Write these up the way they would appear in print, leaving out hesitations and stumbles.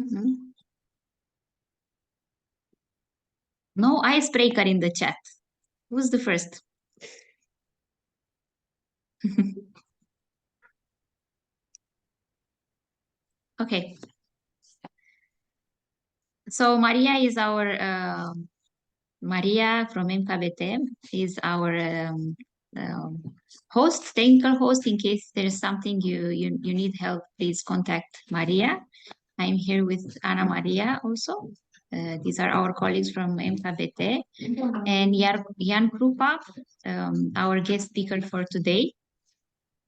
Mhm. No icebreaker in the chat. Who's the first? Okay. So Maria is our Maria from MKBT is our host, technical host. In case there's something you need help, please contact Maria. I'm here with Ana Maria also. These are our colleagues from MKBT. And Jan Kroupa, our guest speaker for today.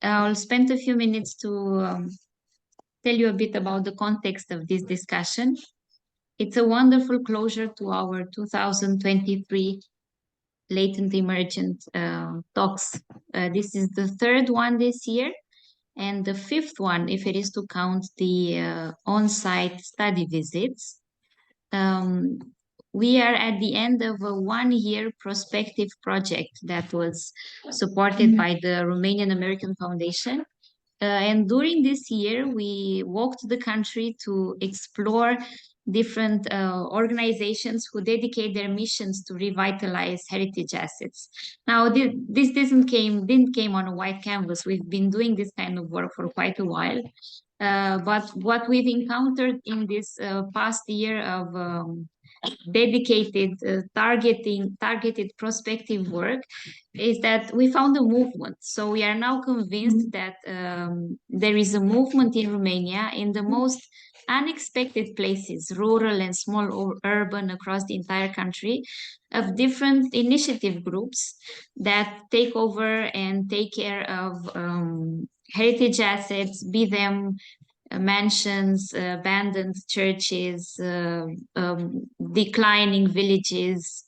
I'll spend a few minutes to tell you a bit about the context of this discussion. It's a wonderful closure to our 2023 latent emergent talks. This is the third one this year, and the fifth one, if it is to count the on-site study visits. We are at the end of a one-year prospective project that was supported by the Romanian American Foundation. And during this year, we walked the country to explore different organizations who dedicate their missions to revitalize heritage assets. Now, this didn't came on a white canvas. We've been doing this kind of work for quite a while. But what we've encountered in this past year of dedicated targeted prospective work is that we found a movement. So we are now convinced that there is a movement in Romania in the most unexpected places, rural and small or urban across the entire country, of different initiative groups that take over and take care of heritage assets, be them mansions, abandoned churches, declining villages,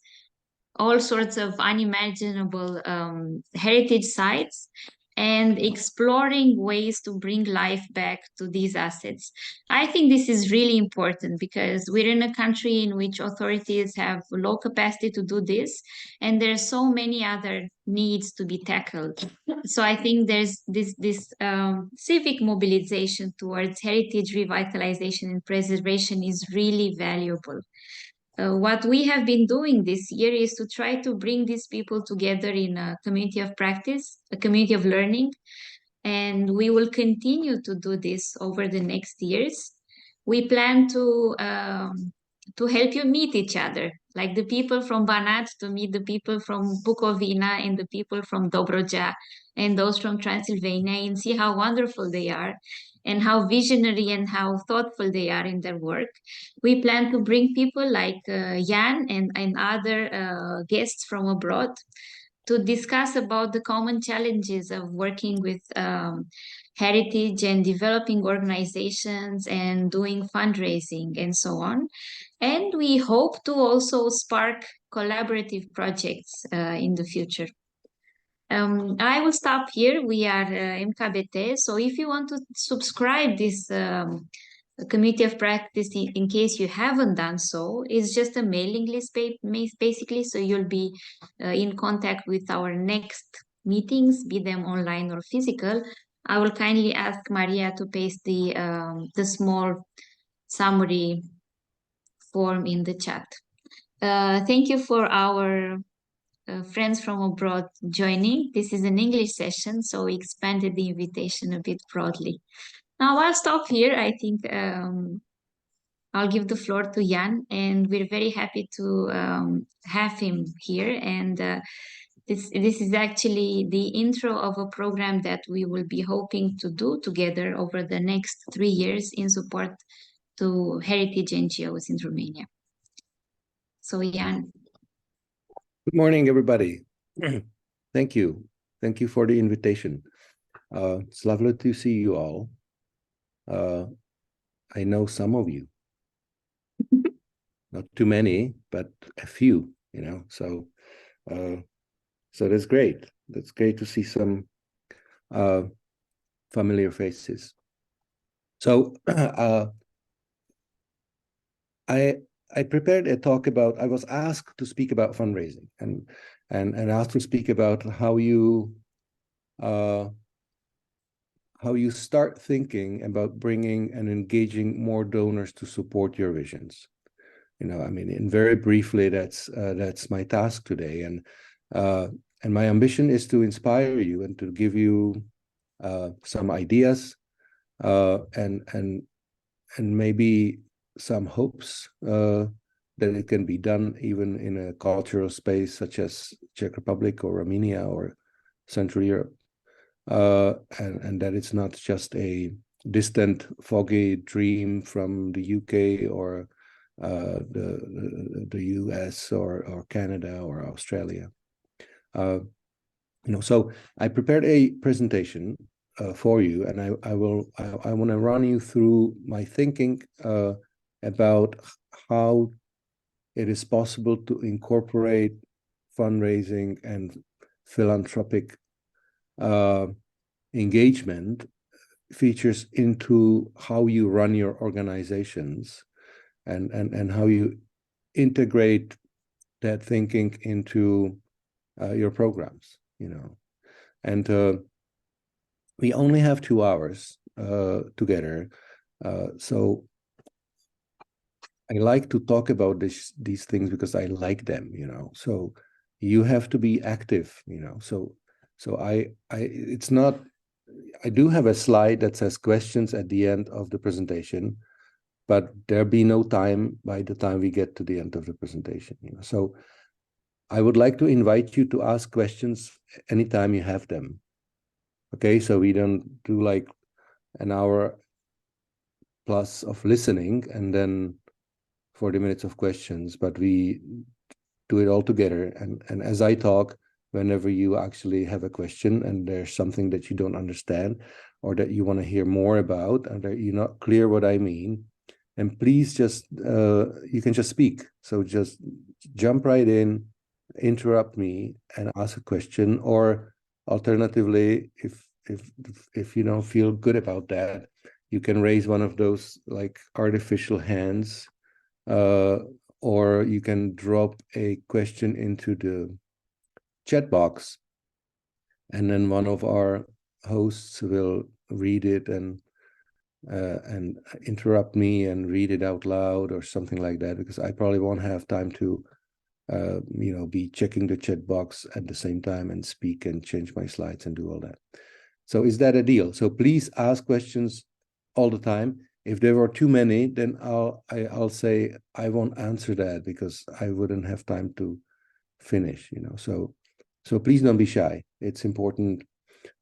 all sorts of unimaginable heritage sites, and exploring ways to bring life back to these assets. I think this is really important because we're in a country in which authorities have low capacity to do this, and there are so many other needs to be tackled. So I think there's this civic mobilization towards heritage revitalization and preservation is really valuable. What we have been doing this year is to try to bring these people together in a community of practice, a community of learning, and we will continue to do this over the next years. We plan to help you meet each other, like the people from Banat to meet the people from Bukovina and the people from Dobroja and those from Transylvania, and see how wonderful they are and how visionary and how thoughtful they are in their work. We plan to bring people like Jan and other guests from abroad to discuss about the common challenges of working with heritage and developing organizations and doing fundraising and so on. And we hope to also spark collaborative projects in the future. I will stop here. We are MKBT. So if you want to subscribe this community of practice, in case you haven't done so, it's just a mailing list basically. So you'll be in contact with our next meetings, be them online or physical. I will kindly ask Maria to paste the small summary form in the chat. Thank you for our friends from abroad joining. This is an English session, so we expanded the invitation a bit broadly. Now I'll stop here. I think I'll give the floor to Jan, and we're very happy to have him here. And this is actually the intro of a program that we will be hoping to do together over the next 3 years in support to heritage NGOs in Romania. So Jan. Good morning, everybody. Thank you. Thank you for the invitation. It's lovely to see you all. I know some of you. Not too many, but a few, so that's great. That's great to see some familiar faces. So I prepared a talk about, I was asked to speak about fundraising and asked to speak about how how you start thinking about bringing and engaging more donors to support your visions. I mean, and very briefly, that's my task today, and my ambition is to inspire you and to give you some ideas and maybe some hopes that it can be done even in a cultural space such as Czech Republic or Romania or Central Europe, and that it's not just a distant, foggy dream from the UK or the US or Canada or Australia. So I prepared a presentation for you, and I want to run you through my thinking about how it is possible to incorporate fundraising and philanthropic engagement features into how you run your organizations and how you integrate that thinking into your programs, and we only have 2 hours together, so I like to talk about these things because I like them, so you have to be active, so I it's not, I do have a slide that says questions at the end of the presentation, but there'll be no time by the time we get to the end of the presentation, so I would like to invite you to ask questions anytime you have them. Okay, so we don't do like an hour plus of listening and then 40 minutes of questions, but we do it all together. And as I talk, whenever you actually have a question and there's something that you don't understand or that you want to hear more about and that you're not clear what I mean, and please just, you can just speak. So just jump right in, interrupt me and ask a question, or alternatively, if you don't feel good about that, you can raise one of those like artificial hands, or you can drop a question into the chat box, and then one of our hosts will read it and interrupt me and read it out loud or something like that, because I probably won't have time to be checking the chat box at the same time and speak and change my slides and do all that. So is that a deal? So please ask questions all the time. If there were too many, then I'll say I won't answer that because I wouldn't have time to finish, So please don't be shy. It's important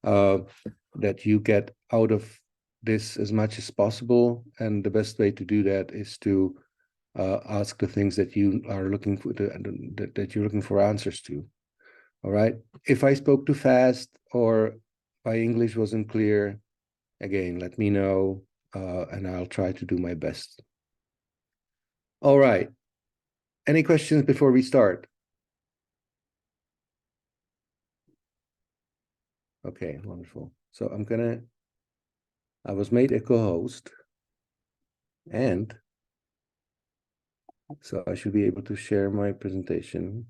that you get out of this as much as possible, and the best way to do that is to ask the things that you are looking for, that you're looking for answers to. All right. If I spoke too fast or my English wasn't clear, again, let me know, and I'll try to do my best. All right. Any questions before we start? Okay, wonderful. So I was made a co-host, and so I should be able to share my presentation.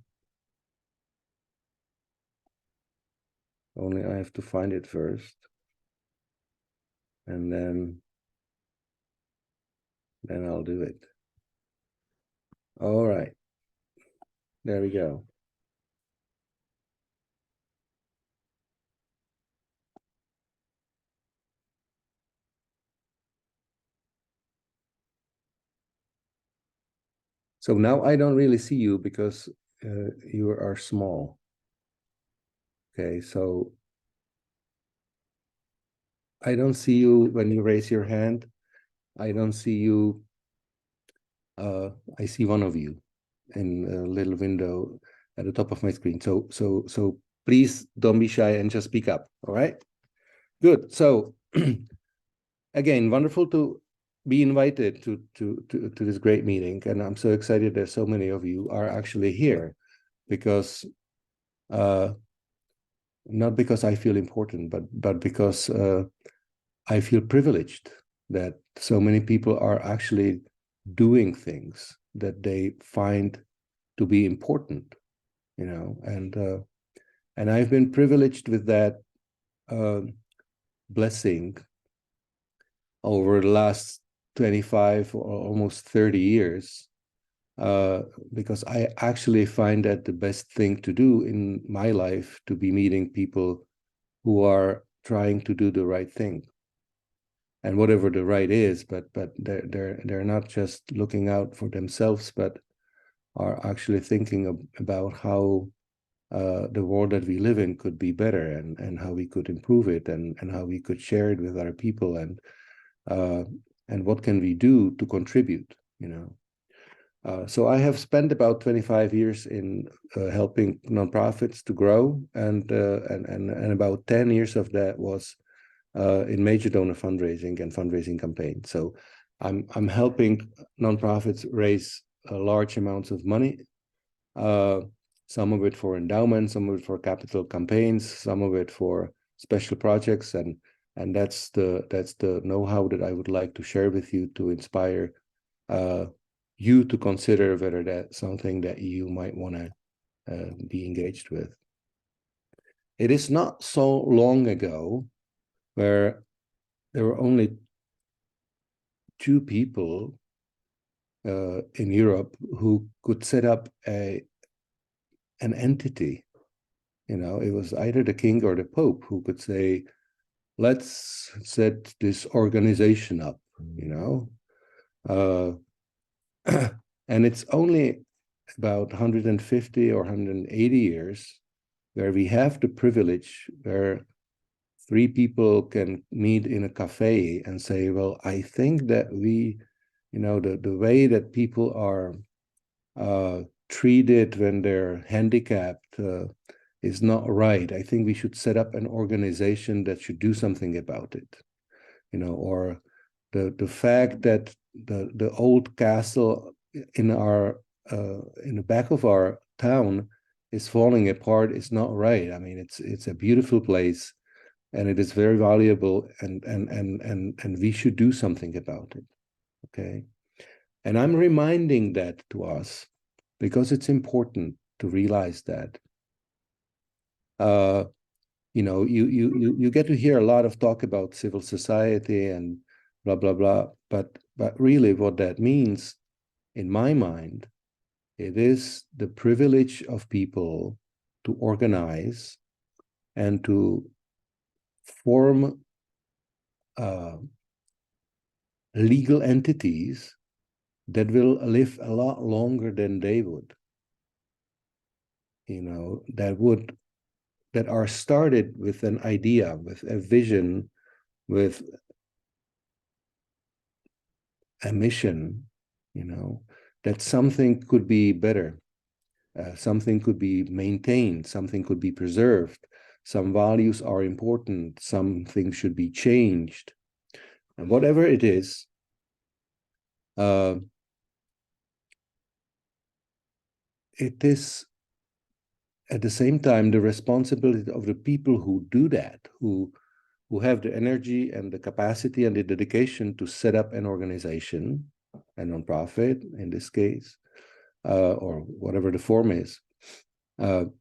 Only I have to find it first. And then I'll do it. All right. There we go. So now I don't really see you because you are small. Okay, so I don't see you when you raise your hand. I don't see you. I see one of you in a little window at the top of my screen. So please don't be shy and just speak up. All right. Good. So again, wonderful to be invited to this great meeting, and I'm so excited that so many of you are actually here, because not because I feel important, but because I feel privileged that so many people are actually doing things that they find to be important, and I've been privileged with that blessing over the last 25 or almost 30 years, because I actually find that the best thing to do in my life, to be meeting people who are trying to do the right thing, and whatever the right is, but they're not just looking out for themselves, but are actually thinking about how the world that we live in could be better, and how we could improve it, and how we could share it with other people, and what can we do to contribute, you know. So I have spent about 25 years in helping nonprofits to grow, and about 10 years of that was in major donor fundraising and fundraising campaigns. So I'm helping nonprofits raise large amounts of money, some of it for endowments, some of it for capital campaigns, some of it for special projects, and that's the know-how that I would like to share with you, to inspire you to consider whether that's something that you might want to be engaged with. It is not so long ago where there were only 2 people in Europe who could set up an entity. You know, it was either the king or the pope who could say, let's set this organization up, you know. And it's only about 150 or 180 years where we have the privilege where 3 people can meet in a cafe and say, well, I think that we, you know, the way that people are treated when they're handicapped is not right. I think we should set up an organization that should do something about it, you know. Or the fact that the old castle in the back of our town is falling apart is not right. I mean, it's a beautiful place, and it is very valuable, and we should do something about it. Okay, and I'm reminding that to us because it's important to realize that. You know, you get to hear a lot of talk about civil society and blah blah blah, but really what that means, in my mind, it is the privilege of people to organize and to form legal entities that will live a lot longer than they would, you know, that are started with an idea, with a vision, with a mission, you know, that something could be better, something could be maintained, something could be preserved, some values are important, something should be changed, and whatever it is, it is at the same time the responsibility of the people who do that, who have the energy and the capacity and the dedication to set up an organization, a nonprofit in this case, or whatever the form is, an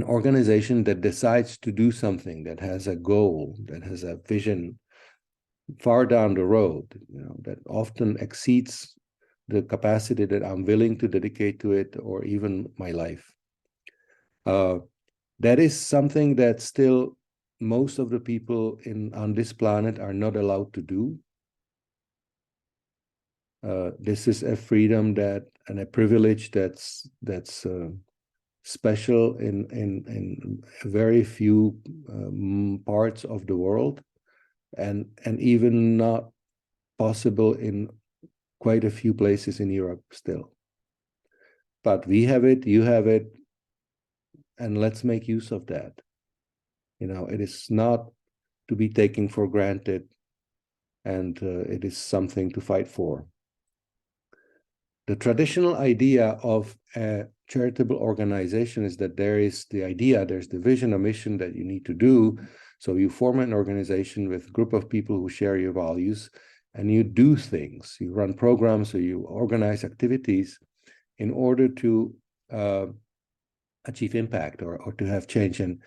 organization that decides to do something, that has a goal, that has a vision far down the road, you know, that often exceeds the capacity that I'm willing to dedicate to it, or even my life. That is something that still most of the people on this planet are not allowed to do. This is a freedom and a privilege that's special in very few parts of the world, and even not possible in quite a few places in Europe still. But we have it, you have it, and let's make use of that. You know, it is not to be taken for granted, and it is something to fight for. The traditional idea of a charitable organization is that there's the vision or mission that you need to do. So you form an organization with a group of people who share your values, and you do things. You run programs, or you organize activities in order to achieve impact, or to have change. And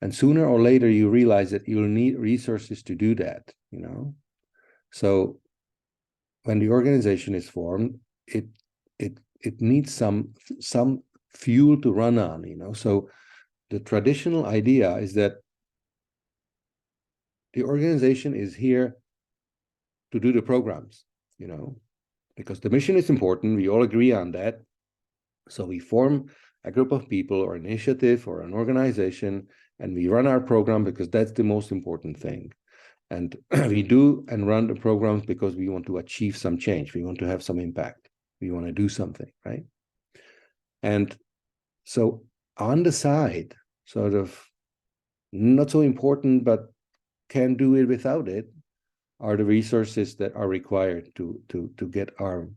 And sooner or later, you realize that you'll need resources to do that, you know? So when the organization is formed, it needs some fuel to run on, you know? So the traditional idea is that the organization is here to do the programs, you know, because the mission is important. We all agree on that. So we form a group of people or an initiative or an organization, and we run our program because that's the most important thing. And we do and run the programs because we want to achieve some change. We want to have some impact. We want to do something, right? And so on the side, sort of not so important, but can do it without it, are the resources that are required to get our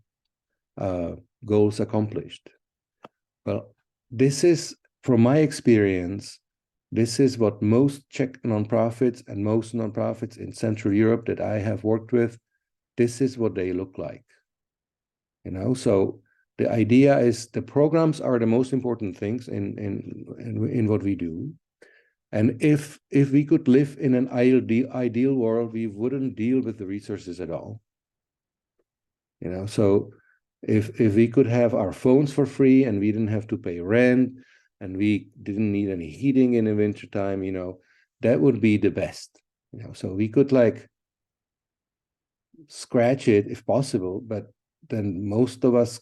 goals accomplished. Well, this is, from my experience, this is what most Czech nonprofits and most nonprofits in Central Europe that I have worked with, this is what they look like. You know, so the idea is the programs are the most important things in what we do. And if we could live in an ideal world, we wouldn't deal with the resources at all. You know, so if we could have our phones for free and we didn't have to pay rent and we didn't need any heating in the wintertime, you know, that would be the best. You know, so we could like scratch it if possible, but then most of us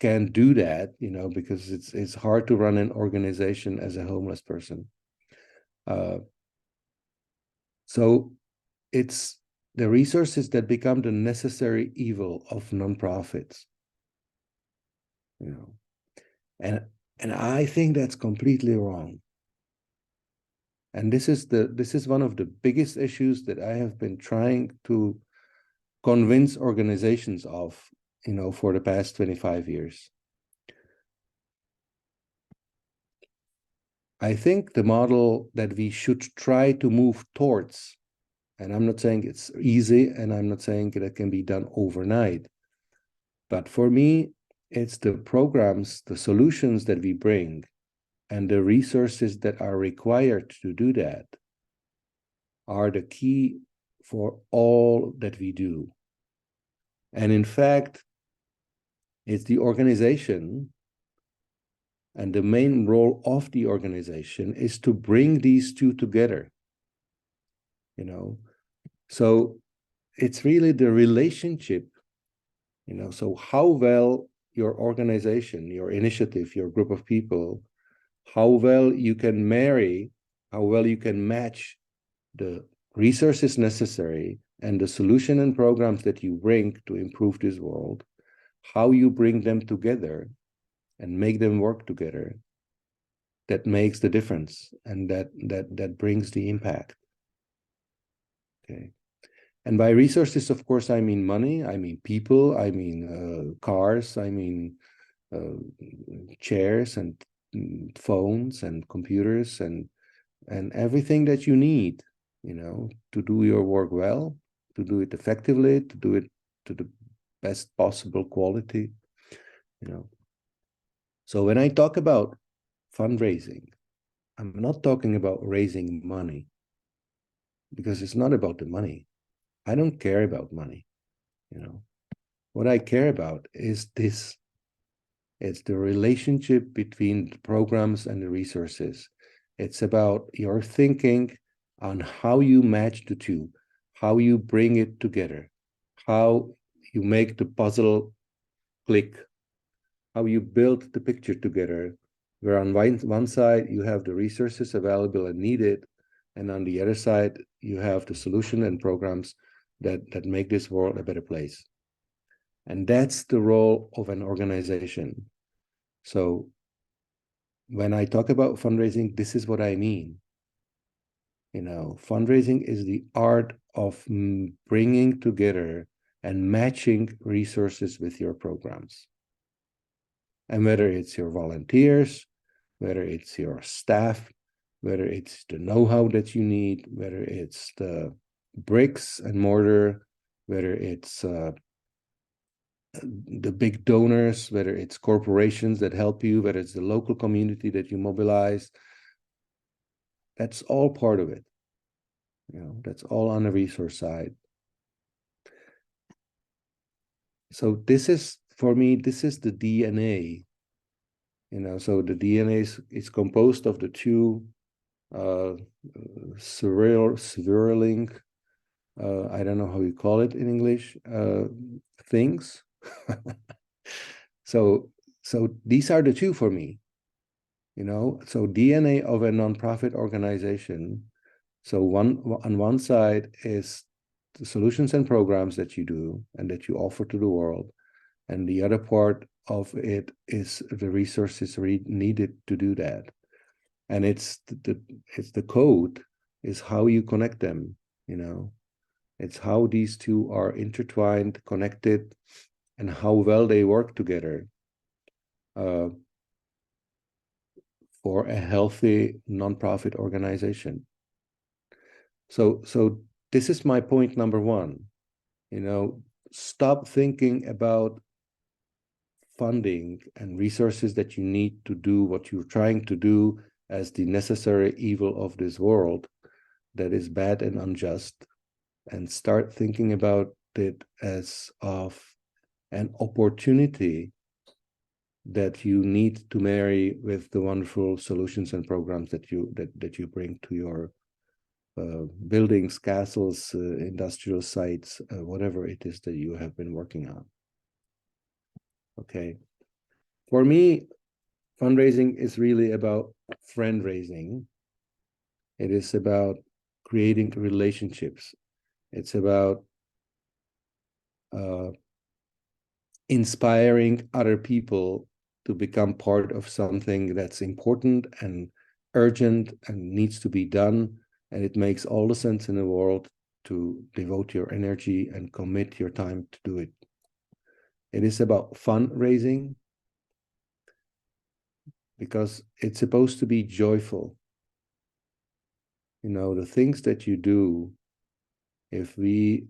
can't do that, you know, because it's hard to run an organization as a homeless person. So it's the resources that become the necessary evil of nonprofits, you know, and I think that's completely wrong. And this is one of the biggest issues that I have been trying to convince organizations of, you know, for the past 25 years. I think the model that we should try to move towards, and I'm not saying it's easy, and I'm not saying that it can be done overnight, but for me, it's the programs, the solutions that we bring, and the resources that are required to do that are the key for all that we do. And in fact, it's the organization, and the main role of the organization is to bring these two together, you know. So it's really the relationship, you know, so how well your organization, your initiative, your group of people, how well you can marry, how well you can match the resources necessary and the solution and programs that you bring to improve this world, how you bring them together and make them work together, that makes the difference, and that brings the impact. Okay. And by resources, of course, I mean money, I mean people, I mean cars, I mean chairs and phones and computers and everything that you need, you know, to do your work well, to do it effectively, to do it to the best possible quality, you know. So when I talk about fundraising, I'm not talking about raising money, because it's not about the money. I don't care about money, you know. What I care about is this. It's the relationship between the programs and the resources. It's about your thinking on how you match the two, how you bring it together, how you make the puzzle click, how you build the picture together, where on one side you have the resources available and needed, and on the other side you have the solution and programs that make this world a better place. And that's the role of an organization. So when I talk about fundraising, this is what I mean. You know, fundraising is the art of bringing together and matching resources with your programs. And whether it's your volunteers, whether it's your staff, whether it's the know-how that you need, whether it's the bricks and mortar, whether it's the big donors, whether it's corporations that help you, whether it's the local community that you mobilize, that's all part of it. You know, that's all on the resource side. So this is, for me, this is the DNA. You know, so the DNA is composed of the two swirling, I don't know how you call it in English, things. So these are the two for me, you know. So DNA of a nonprofit organization. So on one side is the solutions and programs that you do and that you offer to the world, and the other part of it is the resources needed to do that. And it's the code is how you connect them, you know. It's how these two are intertwined, connected, and how well they work together for a healthy nonprofit organization. So this is my point number one. You know, stop thinking about funding and resources that you need to do what you're trying to do as the necessary evil of this world that is bad and unjust, and start thinking about it as of an opportunity that you need to marry with the wonderful solutions and programs that you bring to your buildings, castles, industrial sites, whatever it is that you have been working on. Okay. For me, fundraising is really about friend raising. It is about creating relationships. It's about inspiring other people to become part of something that's important and urgent and needs to be done. And it makes all the sense in the world to devote your energy and commit your time to do it. It is about fundraising because it's supposed to be joyful. You know, the things that you do, if we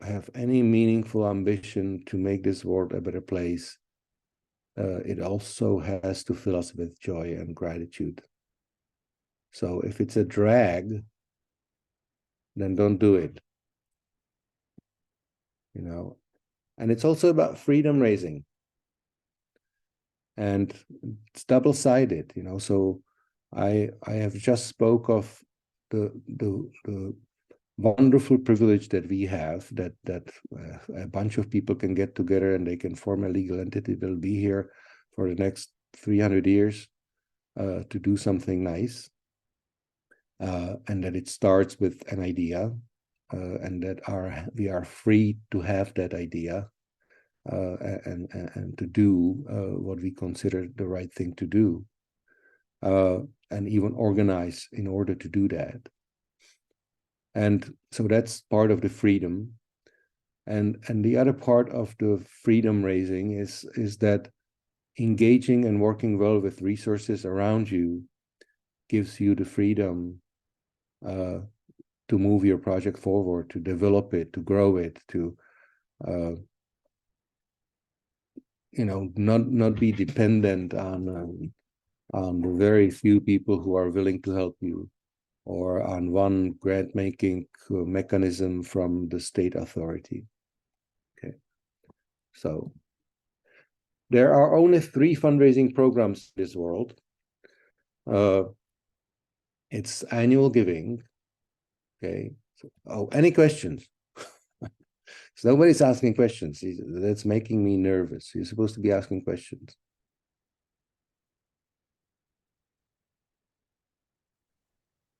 have any meaningful ambition to make this world a better place, it also has to fill us with joy and gratitude. So if it's a drag, then don't do it. You know, and it's also about freedom raising. And it's double-sided, you know. So I have just spoke of the wonderful privilege that we have, that a bunch of people can get together and they can form a legal entity that'll be here for the next 300 years to do something nice, and that it starts with an idea, and that we are free to have that idea and to do what we consider the right thing to do, and even organize in order to do that. And so that's part of the freedom. And the other part of the freedom raising is that engaging and working well with resources around you gives you the freedom to move your project forward, to develop it, to grow it, to you know, not be dependent on the very few people who are willing to help you, or on one grant-making mechanism from the state authority. Okay, so there are only 3 fundraising programs in this world. It's annual giving. Okay, so, any questions? So nobody's asking questions. That's making me nervous. You're supposed to be asking questions.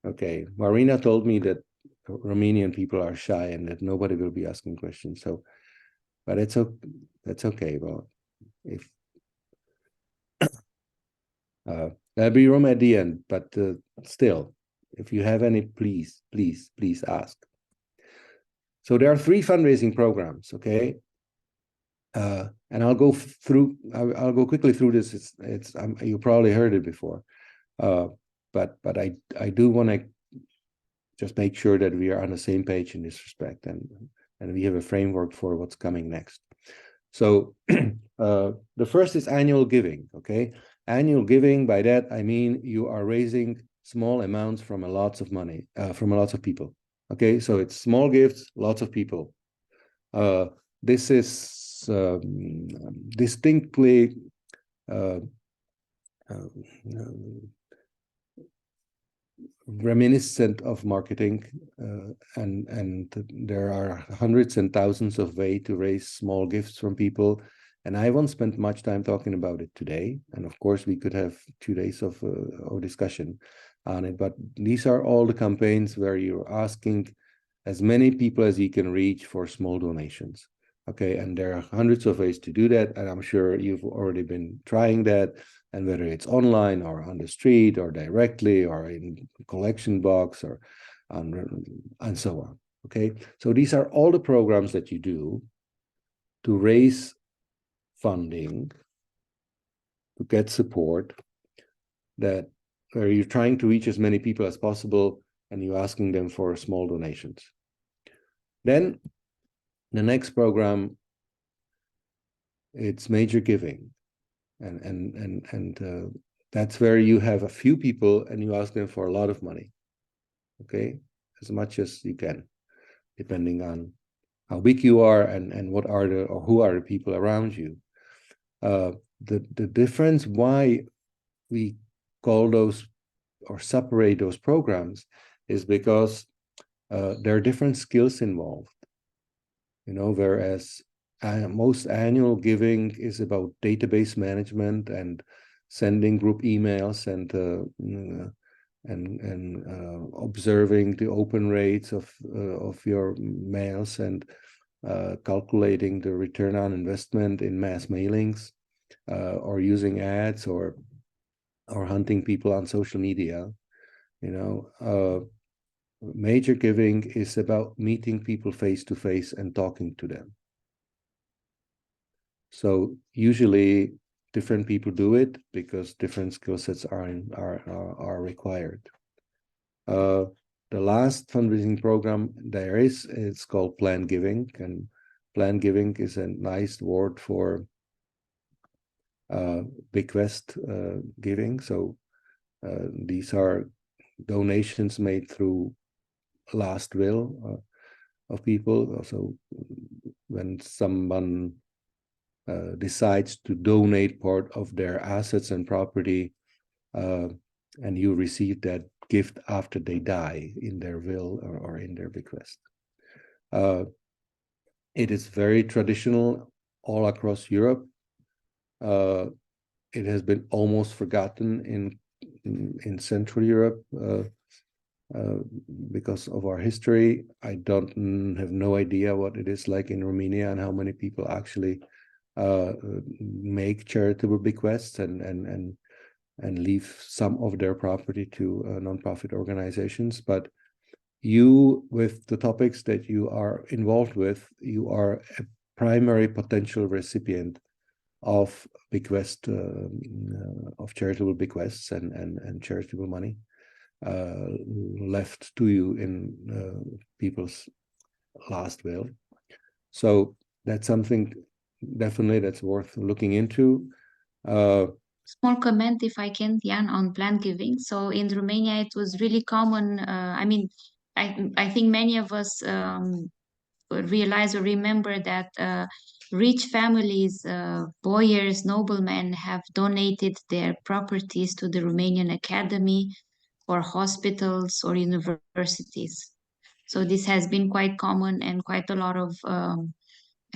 Okay, Marina told me that Romanian people are shy and that nobody will be asking questions. So, but that's okay. Well, if there'll be room at the end, but still, if you have any, please ask. So there are 3 fundraising programs. Okay, and I'll go quickly through this. You probably heard it before, but I do want to just make sure that we are on the same page in this respect, and we have a framework for what's coming next. So the first is annual giving. Okay, annual giving, by that I mean you are raising small amounts from a lots of money, from a lots of people. Okay, so it's small gifts, lots of people. This is distinctly reminiscent of marketing, and there are hundreds and thousands of ways to raise small gifts from people. And I won't spend much time talking about it today. And of course, we could have 2 days of discussion on it. But these are all the campaigns where you're asking as many people as you can reach for small donations. Okay, and there are hundreds of ways to do that. And I'm sure you've already been trying that. And whether it's online or on the street or directly or in collection box or and so on. Okay, so these are all the programs that you do to raise funding, to get support, that where you're trying to reach as many people as possible and you're asking them for small donations. Then the next program, it's major giving. And that's where you have a few people and you ask them for a lot of money. Okay, as much as you can, depending on how big you are and what are the or who are the people around you. The difference why we call those or separate those programs is because there are different skills involved. You know, whereas most annual giving is about database management and sending group emails and observing the open rates of your mails and calculating the return on investment in mass mailings, or using ads or hunting people on social media. You know, major giving is about meeting people face to face and talking to them. So usually different people do it because different skill sets are required. The last fundraising program there is, it's called planned giving, and planned giving is a nice word for bequest giving. So these are donations made through last will of people. So when someone decides to donate part of their assets and property, and you receive that gift after they die in their will or in their bequest. It is very traditional all across Europe. It has been almost forgotten in Central Europe because of our history. I have no idea what it is like in Romania and how many people actually make charitable bequests and leave some of their property to nonprofit organizations. But you, with the topics that you are involved with, you are a primary potential recipient of bequest, of charitable bequests and charitable money left to you in people's last will. So that's something definitely that's worth looking into. Small comment, if I can, Jan, on planned giving. So in Romania, it was really common. I mean, I think many of us realize or remember that rich families, boyars, noblemen have donated their properties to the Romanian Academy or hospitals or universities. So this has been quite common, and quite a lot of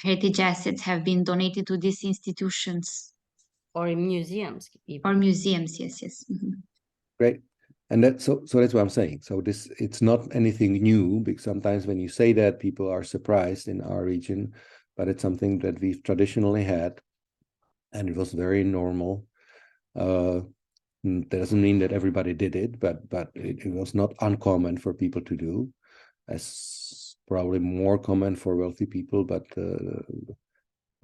heritage assets have been donated to these institutions. Or in museums even. Or museums, yes, yes. Mm-hmm. Great. And that's so that's what I'm saying. So this, it's not anything new, because sometimes when you say that, people are surprised in our region, but it's something that we've traditionally had, and it was very normal. That doesn't mean that everybody did it, but it was not uncommon for people to do, as probably more common for wealthy people, but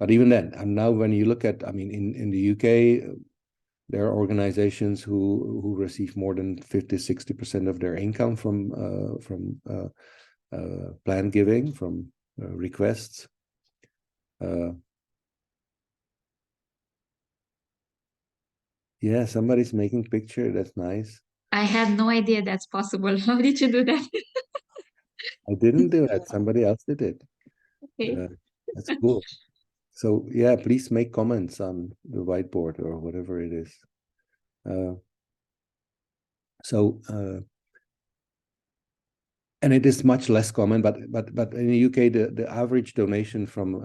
even then, and now when you look at, I mean, in the UK, there are organizations who receive more than 50-60% of their income from planned giving, from requests. Yeah, somebody's making picture. That's nice. I had no idea that's possible. How did you do that? I didn't do that. Somebody else did it. Okay. That's cool. So yeah, please make comments on the whiteboard or whatever it is. And it is much less common, but in the UK, the average donation from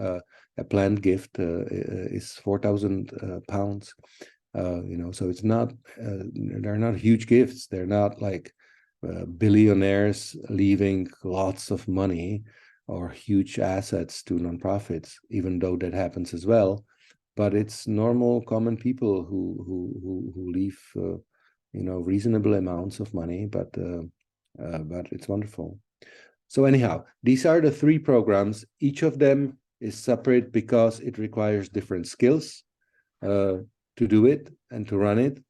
a planned gift is £4,000. So it's not they're not huge gifts. They're not like billionaires leaving lots of money or huge assets to nonprofits, even though that happens as well. But it's normal, common people who leave reasonable amounts of money, but it's wonderful. So anyhow, these are the 3 programs. Each of them is separate because it requires different skills to do it and to run it.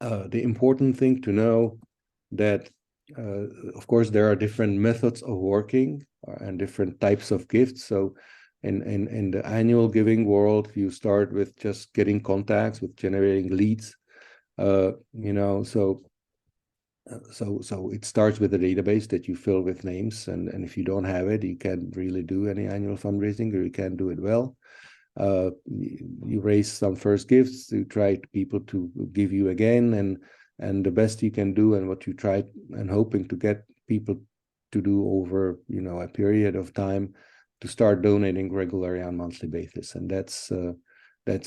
The important thing to know that, of course, there are different methods of working and different types of gifts. So in the annual giving world, you start with just getting contacts, with generating leads, so it starts with a database that you fill with names, and if you don't have it, you can't really do any annual fundraising, or you can't do it well. You raise some first gifts to try people to give you again, and the best you can do, and what you try and hoping to get people to do over a period of time, to start donating regularly on a monthly basis. And that's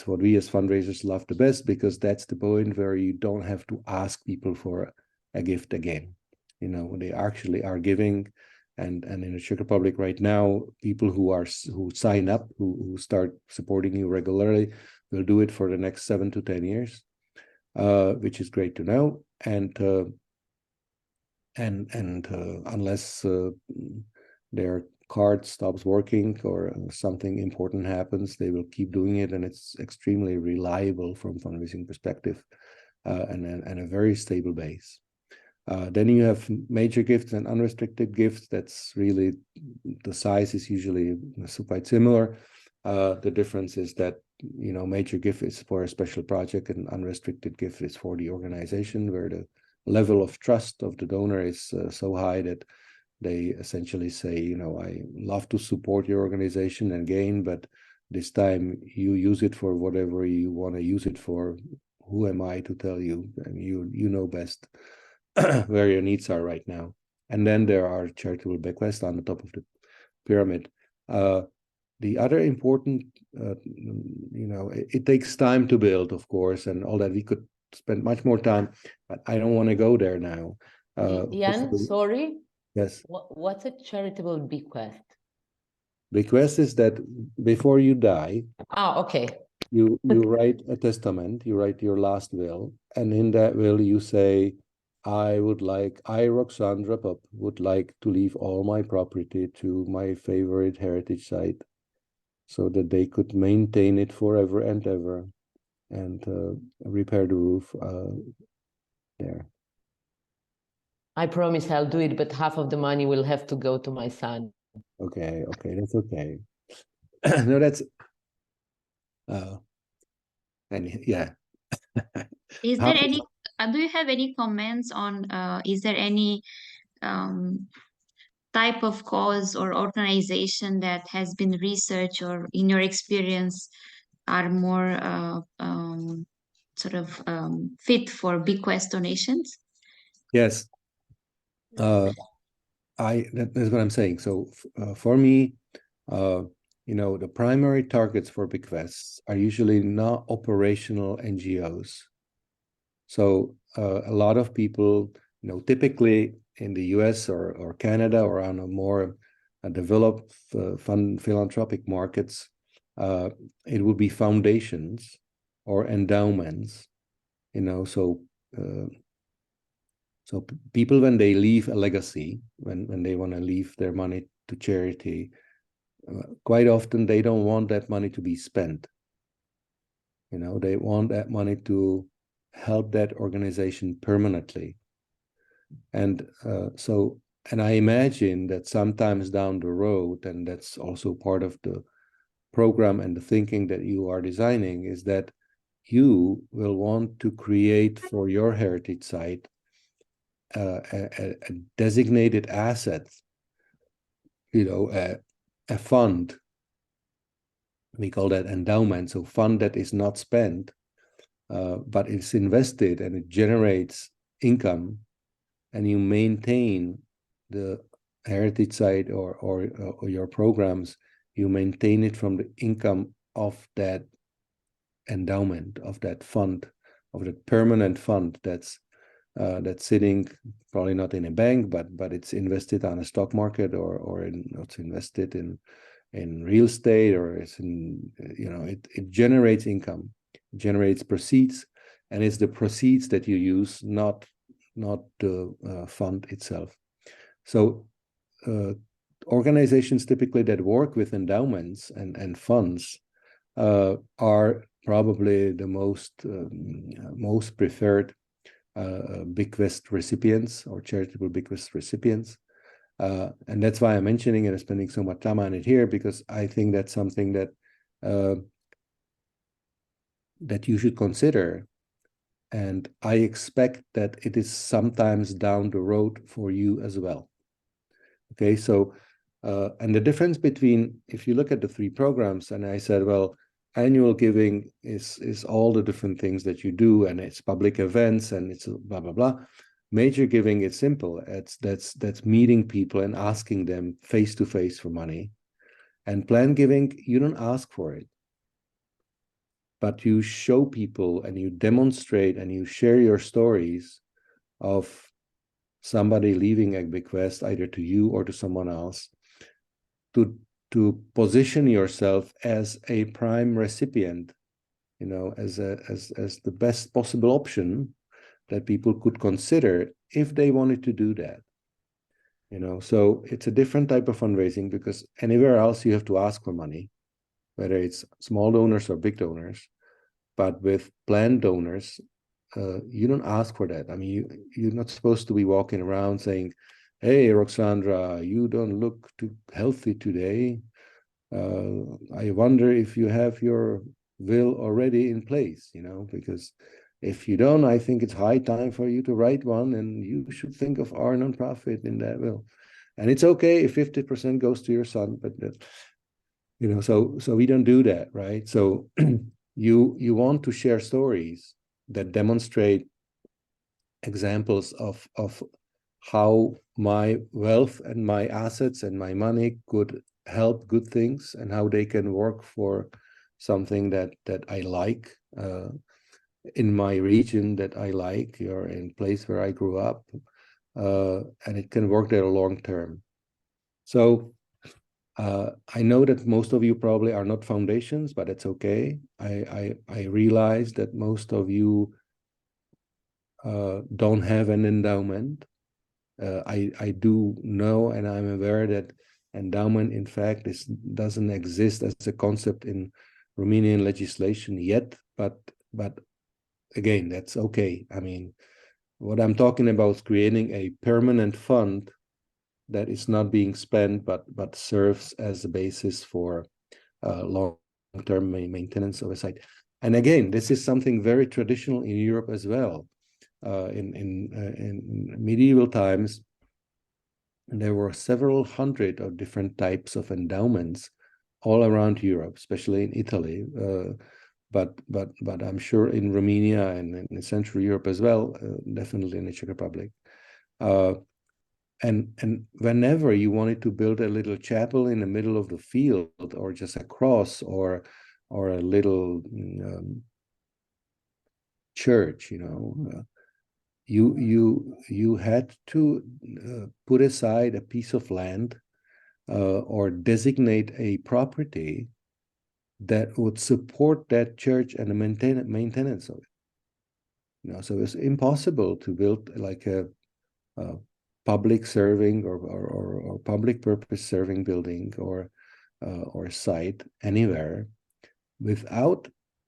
what we as fundraisers love the best, because that's the point where you don't have to ask people for a gift again. They actually are giving, and in the Czech Republic right now, people who sign up, who start supporting you regularly, will do it for the next 7 to 10 years, which is great to know. And unless their card stops working or something important happens, they will keep doing it, and it's extremely reliable from fundraising perspective, and a very stable base. Then you have major gifts and unrestricted gifts. That's really, the size is usually quite similar. The difference is that major gift is for a special project, and unrestricted gift is for the organization, where the level of trust of the donor is so high that they essentially say, I love to support your organization and gain, but this time you use it for whatever you want to use it for. Who am I to tell you? And you know best where your needs are right now. And then there are charitable bequests on the top of the pyramid. The other important, it takes time to build, of course, and all that. We could spend much more time, but I don't want to go there now. Jan, sorry? Yes. What's a charitable bequest? Bequest is that before you die, okay. You write a testament, you write your last will, and in that will you say, I, Roxandra Pop, would like to leave all my property to my favorite heritage site, so that they could maintain it forever and ever, and repair the roof there. I promise I'll do it, but half of the money will have to go to my son. Okay, that's okay. No, that's and yeah. Is there any? Do you have any comments on? Is there any type of cause or organization that has been researched, or in your experience are more fit for bequest donations? Yes. That's what I'm saying. So for me, the primary targets for bequests are usually not operational NGOs. So a lot of people, typically in the US or Canada, or on a more developed philanthropic markets, it would be foundations or endowments, so people, when they leave a legacy, when they want to leave their money to charity, quite often they don't want that money to be spent. They want that money to help that organization permanently. And and I imagine that sometimes down the road, and that's also part of the program and the thinking that you are designing, is that you will want to create for your heritage site a designated asset, a fund. We call that endowment, so fund that is not spent, but it's invested and it generates income, and you maintain the heritage site or your programs, you maintain it from the income of that endowment, of that fund, of the permanent fund that's sitting probably not in a bank, but it's invested on a stock market or it's invested in real estate, or it's in, it generates income, generates proceeds, and it's the proceeds that you use, not the fund itself. So organizations typically that work with endowments and funds are probably the most preferred bequest recipients or charitable bequest recipients. And that's why I'm mentioning it and spending so much time on it here, because I think that's something that that you should consider. And I expect that it is sometimes down the road for you as well. Okay, so and the difference between, if you look at the three programs, and I said, well, annual giving is all the different things that you do, and it's public events, and it's blah blah blah. Major giving, it's simple. That's meeting people and asking them face to face for money. And plan giving, you don't ask for it, but you show people and you demonstrate and you share your stories of somebody leaving a bequest either to you or to someone else, to position yourself as a prime recipient, as the best possible option that people could consider if they wanted to do that. So it's a different type of fundraising, because anywhere else you have to ask for money, whether it's small donors or big donors. But with planned donors, you don't ask for that. I mean, you're not supposed to be walking around saying, hey, Roxandra, you don't look too healthy today. I wonder if you have your will already in place, because if you don't, I think it's high time for you to write one, and you should think of our nonprofit in that will. And it's okay if 50% goes to your son, but so we don't do that, right? So you want to share stories that demonstrate examples of how my wealth and my assets and my money could help good things, and how they can work for something that I like in my region, that I like, or in place where I grew up, and it can work there long term. So I know that most of you probably are not foundations, but it's okay. I realize that most of you don't have an endowment. I do know, and I'm aware that endowment, in fact, doesn't exist as a concept in Romanian legislation yet. But again, that's okay. I mean, what I'm talking about is creating a permanent fund that is not being spent, but serves as a basis for long-term maintenance of a site. And again, this is something very traditional in Europe as well. In medieval times, there were several hundred of different types of endowments all around Europe, especially in Italy, but I'm sure in Romania and in Central Europe as well, definitely in the Czech Republic. And whenever you wanted to build a little chapel in the middle of the field, or just a cross, or a little church, you had to put aside a piece of land or designate a property that would support that church and the maintenance of it. So it's impossible to build like a public serving or public purpose serving building or site anywhere without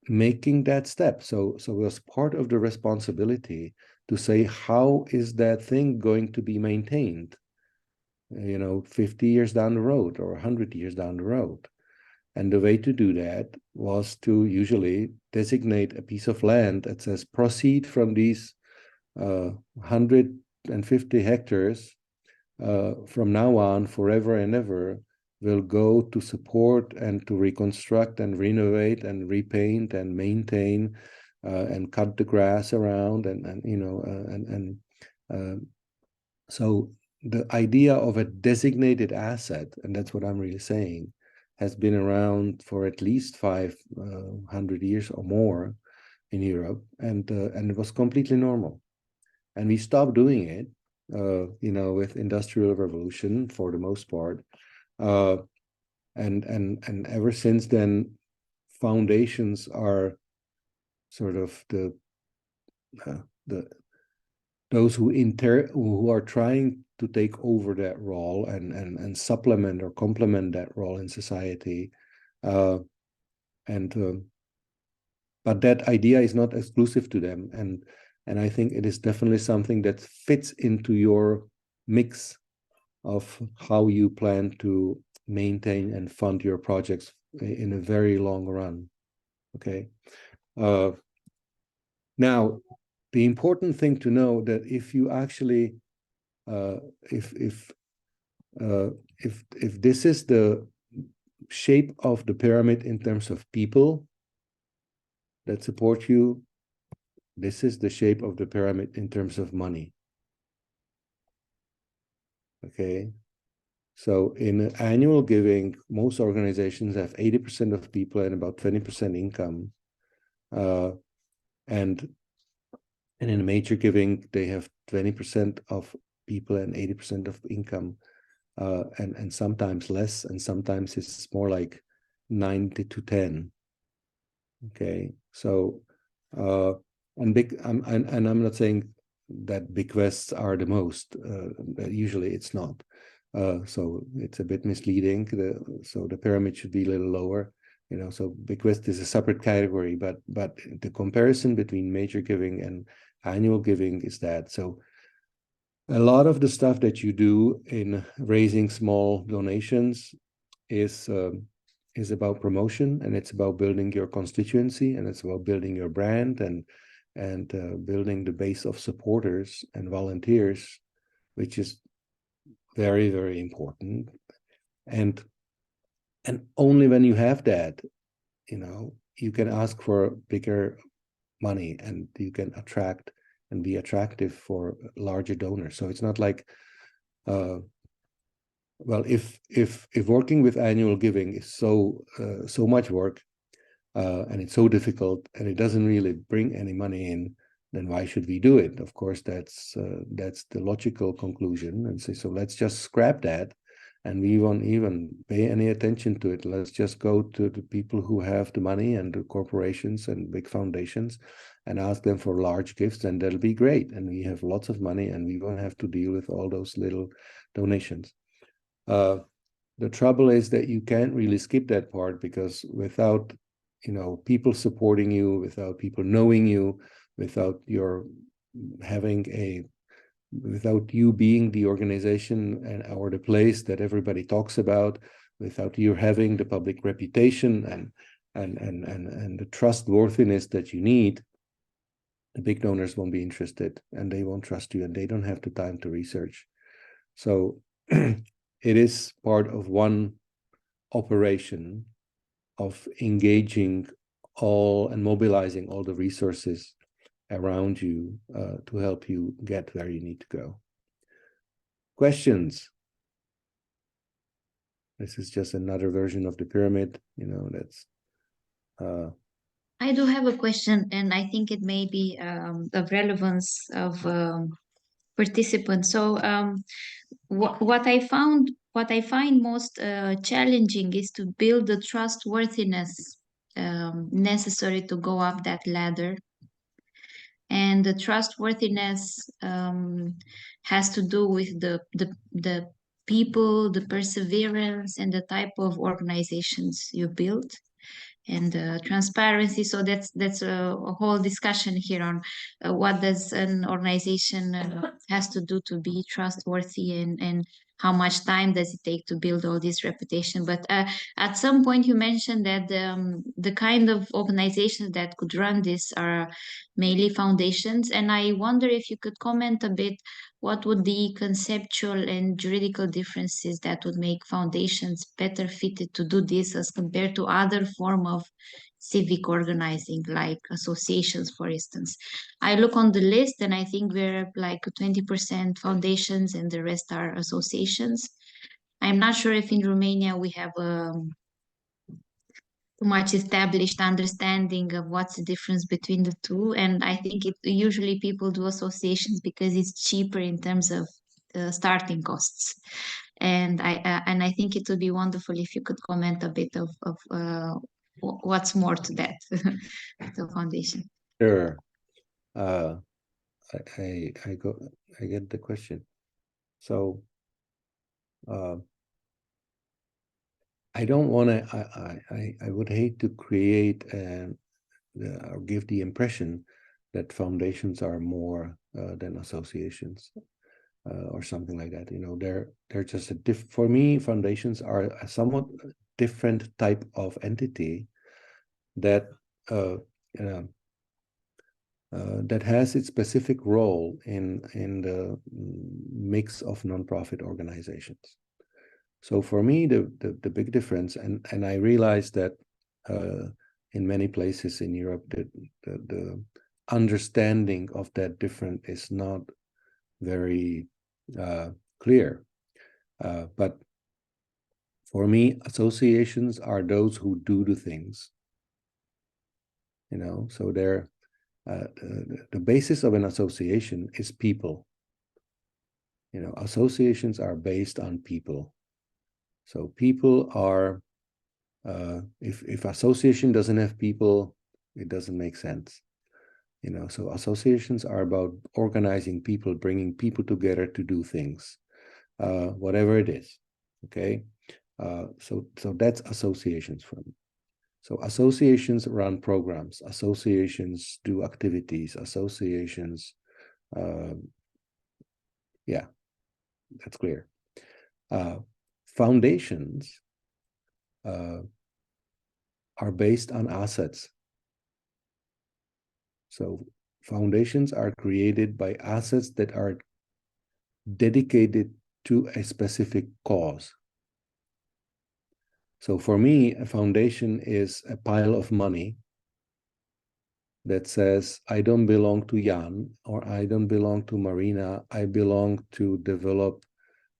making that step. So it was part of the responsibility to say, how is that thing going to be maintained 50 years down the road or 100 years down the road? And the way to do that was to usually designate a piece of land that says proceed from these 150 hectares from now on, forever and ever, will go to support and to reconstruct and renovate and repaint and maintain and cut the grass around so the idea of a designated asset, and that's what I'm really saying, has been around for at least 500 years or more in Europe, and it was completely normal. And we stopped doing it, with Industrial Revolution for the most part, and ever since then, foundations are sort of those who are trying to take over that role and supplement or complement that role in society, but that idea is not exclusive to them, and I think it is definitely something that fits into your mix of how you plan to maintain and fund your projects in a very long run. Okay. Now, the important thing to know that if you actually, if this is the shape of the pyramid in terms of people that support you, this is the shape of the pyramid in terms of money. Okay. So in annual giving, most organizations have 80% of people and about 20% income. And in major giving, they have 20% of people and 80% of income, and sometimes less, and sometimes it's more like 90 to 10. Okay, so I'm not saying that bequests are the most. Usually, it's not. So it's a bit misleading. So the pyramid should be a little lower. So bequest is a separate category, but the comparison between major giving and annual giving is that. So a lot of the stuff that you do in raising small donations is about promotion, and it's about building your constituency, and it's about building your brand and building the base of supporters and volunteers, which is very, very important. And only when you have that, you can ask for bigger money, and you can attract and be attractive for larger donors. So it's not like, if working with annual giving is so much work, and it's so difficult, and it doesn't really bring any money in, then why should we do it? Of course, that's the logical conclusion, and say, so let's just scrap that, and we won't even pay any attention to it. Let's just go to the people who have the money and the corporations and big foundations and ask them for large gifts, and that'll be great. And we have lots of money, and we won't have to deal with all those little donations. The trouble is that you can't really skip that part, because without people supporting you, without people knowing you, without you being the organization or the place that everybody talks about, without you having the public reputation and the trustworthiness that you need, the big donors won't be interested, and they won't trust you, and they don't have the time to research. So it is part of one operation of engaging all and mobilizing all the resources around you to help you get where you need to go. Questions? This is just another version of the pyramid, that's... I do have a question, and I think it may be of relevance of participants. So what I find most challenging is to build the trustworthiness necessary to go up that ladder. And the trustworthiness has to do with the people, the perseverance, and the type of organizations you build, and transparency. So that's a whole discussion here on what does an organization has to do to be trustworthy, and how much time does it take to build all this reputation. But at some point you mentioned that the kind of organizations that could run this are mainly foundations, and I wonder if you could comment a bit what would the conceptual and juridical differences that would make foundations better fitted to do this as compared to other form of civic organizing, like associations, for instance. I look on the list and I think we're like 20% foundations and the rest are associations. I'm not sure if in Romania we have too much established understanding of what's the difference between the two. And I think usually people do associations because it's cheaper in terms of starting costs. And I think it would be wonderful if you could comment a bit of what's more to that, the foundation. Sure. I get the question. So I don't want to. I would hate to create or give the impression that foundations are more than associations or something like that. You know, they're just for me, foundations are a somewhat different type of entity that that has its specific role in the mix of nonprofit organizations. So for me, the big difference, and I realized that in many places in Europe, the understanding of that difference is not very clear. But for me, associations are those who do the things. You know, so they're the basis of an association is people. You know, associations are based on people. So people are, if association doesn't have people, it doesn't make sense. You know, so associations are about organizing people, bringing people together to do things, whatever it is. Okay, so that's associations for me. So associations run programs, associations do activities, associations, yeah, that's clear. Foundations are based on assets. So foundations are created by assets that are dedicated to a specific cause. So for me, a foundation is a pile of money that says, I don't belong to Jan, or I don't belong to Marina, I belong to develop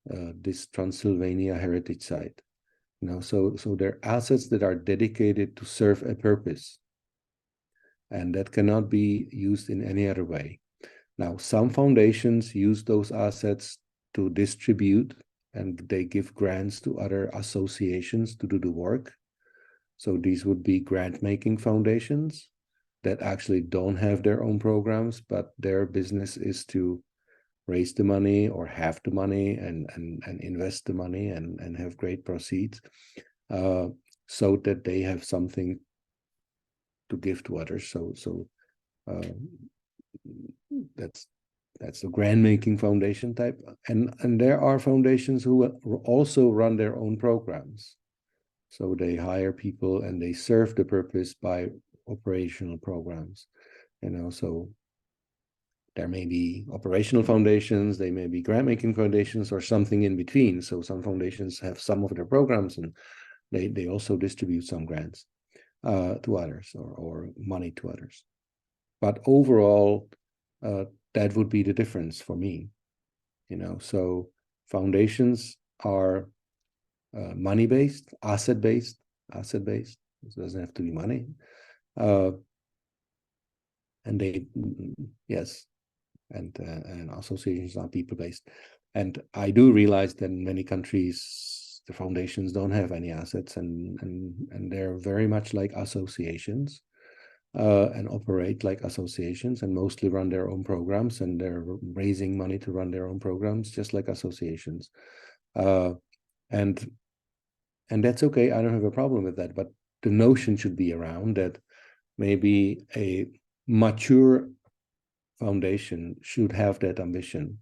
this Transylvania heritage site. You know, so they're assets that are dedicated to serve a purpose, and that cannot be used in any other way. Now, some foundations use those assets to distribute, and they give grants to other associations to do the work. So these would be grant-making foundations that actually don't have their own programs, but their business is to raise the money or have the money and invest the money and have great proceeds, so that they have something to give to others. So that's the grant-making foundation type. And there are foundations who also run their own programs. So they hire people and they serve the purpose by operational programs. You know, so there may be operational foundations, they may be grant-making foundations, or something in between. So some foundations have some of their programs and they also distribute some grants to others or money to others. But overall, that would be the difference for me. You know, so foundations are money-based, asset-based. It doesn't have to be money. And they, yes, and associations are people-based. And I do realize that in many countries, the foundations don't have any assets, and they're very much like associations, and operate like associations, and mostly run their own programs, and they're raising money to run their own programs, just like associations. And that's okay. I don't have a problem with that. But the notion should be around that maybe a mature foundation should have that ambition.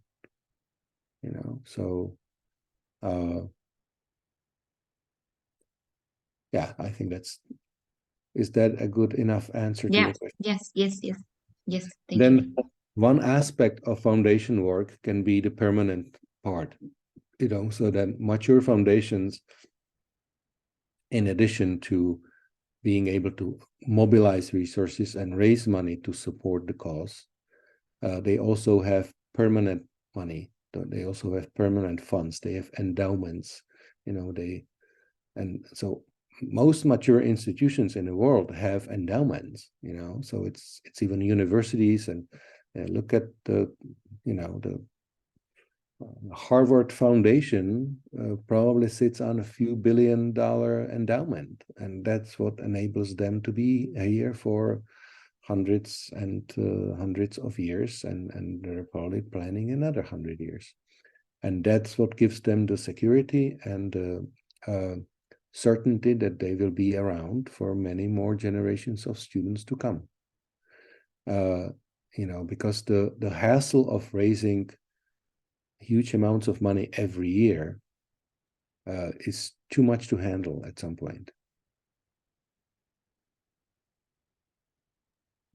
You know, so Yeah, I think is that a good enough answer to Yeah. your question? Yes. Thank Then you. one aspect of foundation work can be the permanent part, so that mature foundations, in addition to being able to mobilize resources and raise money to support the cause, they also have permanent money. They also have permanent funds. They have endowments. And so most mature institutions in the world have endowments. So it's even universities, and look at the Harvard Foundation probably sits on a few $billion endowment, and that's what enables them to be here for hundreds and hundreds of years, and they're probably planning another 100 years. And that's what gives them the security and certainty that they will be around for many more generations of students to come. Because the hassle of raising huge amounts of money every year is too much to handle at some point.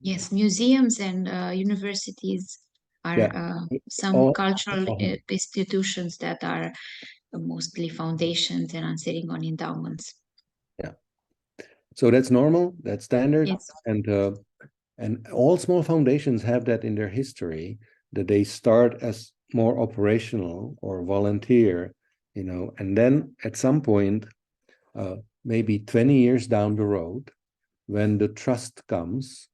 Yes, museums and universities are some cultural institutions that are mostly foundations and are sitting on endowments. Yeah. So that's normal, that's standard. Yes. And all small foundations have that in their history, that they start as more operational or volunteer, and then at some point, maybe 20 years down the road, when the trust comes,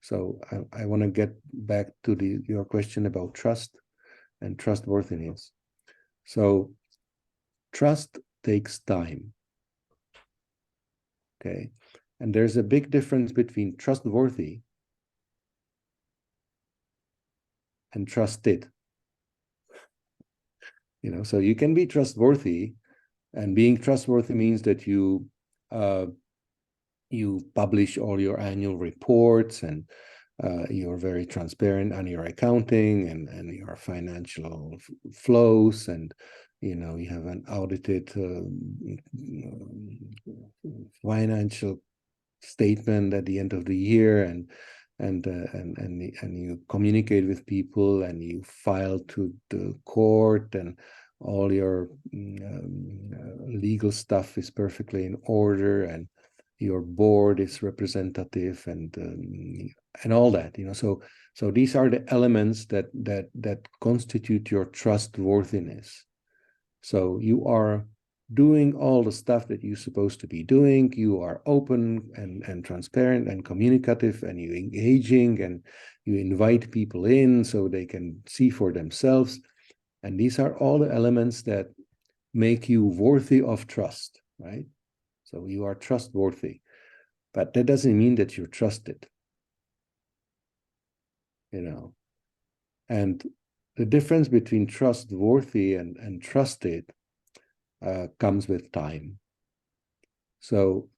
so I want to get back to your question about trust and trustworthiness. So trust takes time. Okay. And there's a big difference between trustworthy and trusted. So you can be trustworthy, and being trustworthy means that you publish all your annual reports, and you're very transparent on your accounting and your financial flows, and you have an audited financial statement at the end of the year, and you communicate with people, and you file to the court, and all your legal stuff is perfectly in order, and your board is representative, and all that. So these are the elements that constitute your trustworthiness. So you are doing all the stuff that you're supposed to be doing. You are open and transparent and communicative, and you're engaging, and you invite people in so they can see for themselves. And these are all the elements that make you worthy of trust, right? So you are trustworthy, but that doesn't mean that you're trusted, And the difference between trustworthy and trusted comes with time. So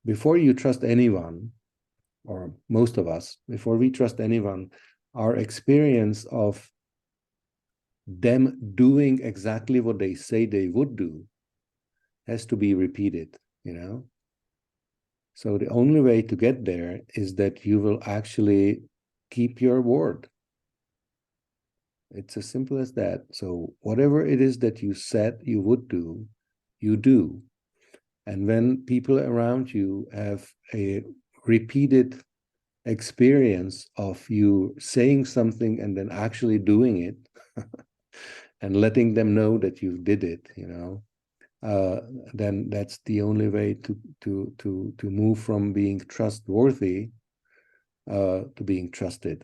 before you trust anyone, or most of us, before we trust anyone, our experience of them doing exactly what they say they would do has to be repeated, So the only way to get there is that you will actually keep your word. It's as simple as that. So whatever it is that you said you would do, you do. And when people around you have a repeated experience of you saying something and then actually doing it and letting them know that you did it, then that's the only way to move from being trustworthy to being trusted.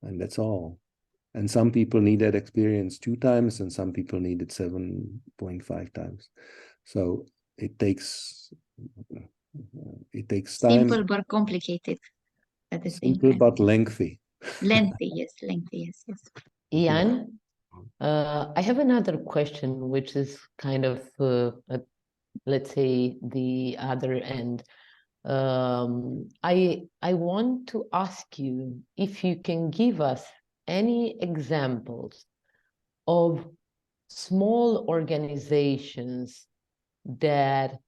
And that's all. And some people need that experience 2 times, and some people need it 7.5 times. So it takes time. Simple but complicated at the same Simple time. but lengthy. Lengthy, yes. Jan, I have another question, which is kind of, let's say, the other end. I want to ask you if you can give us any examples of small organizations that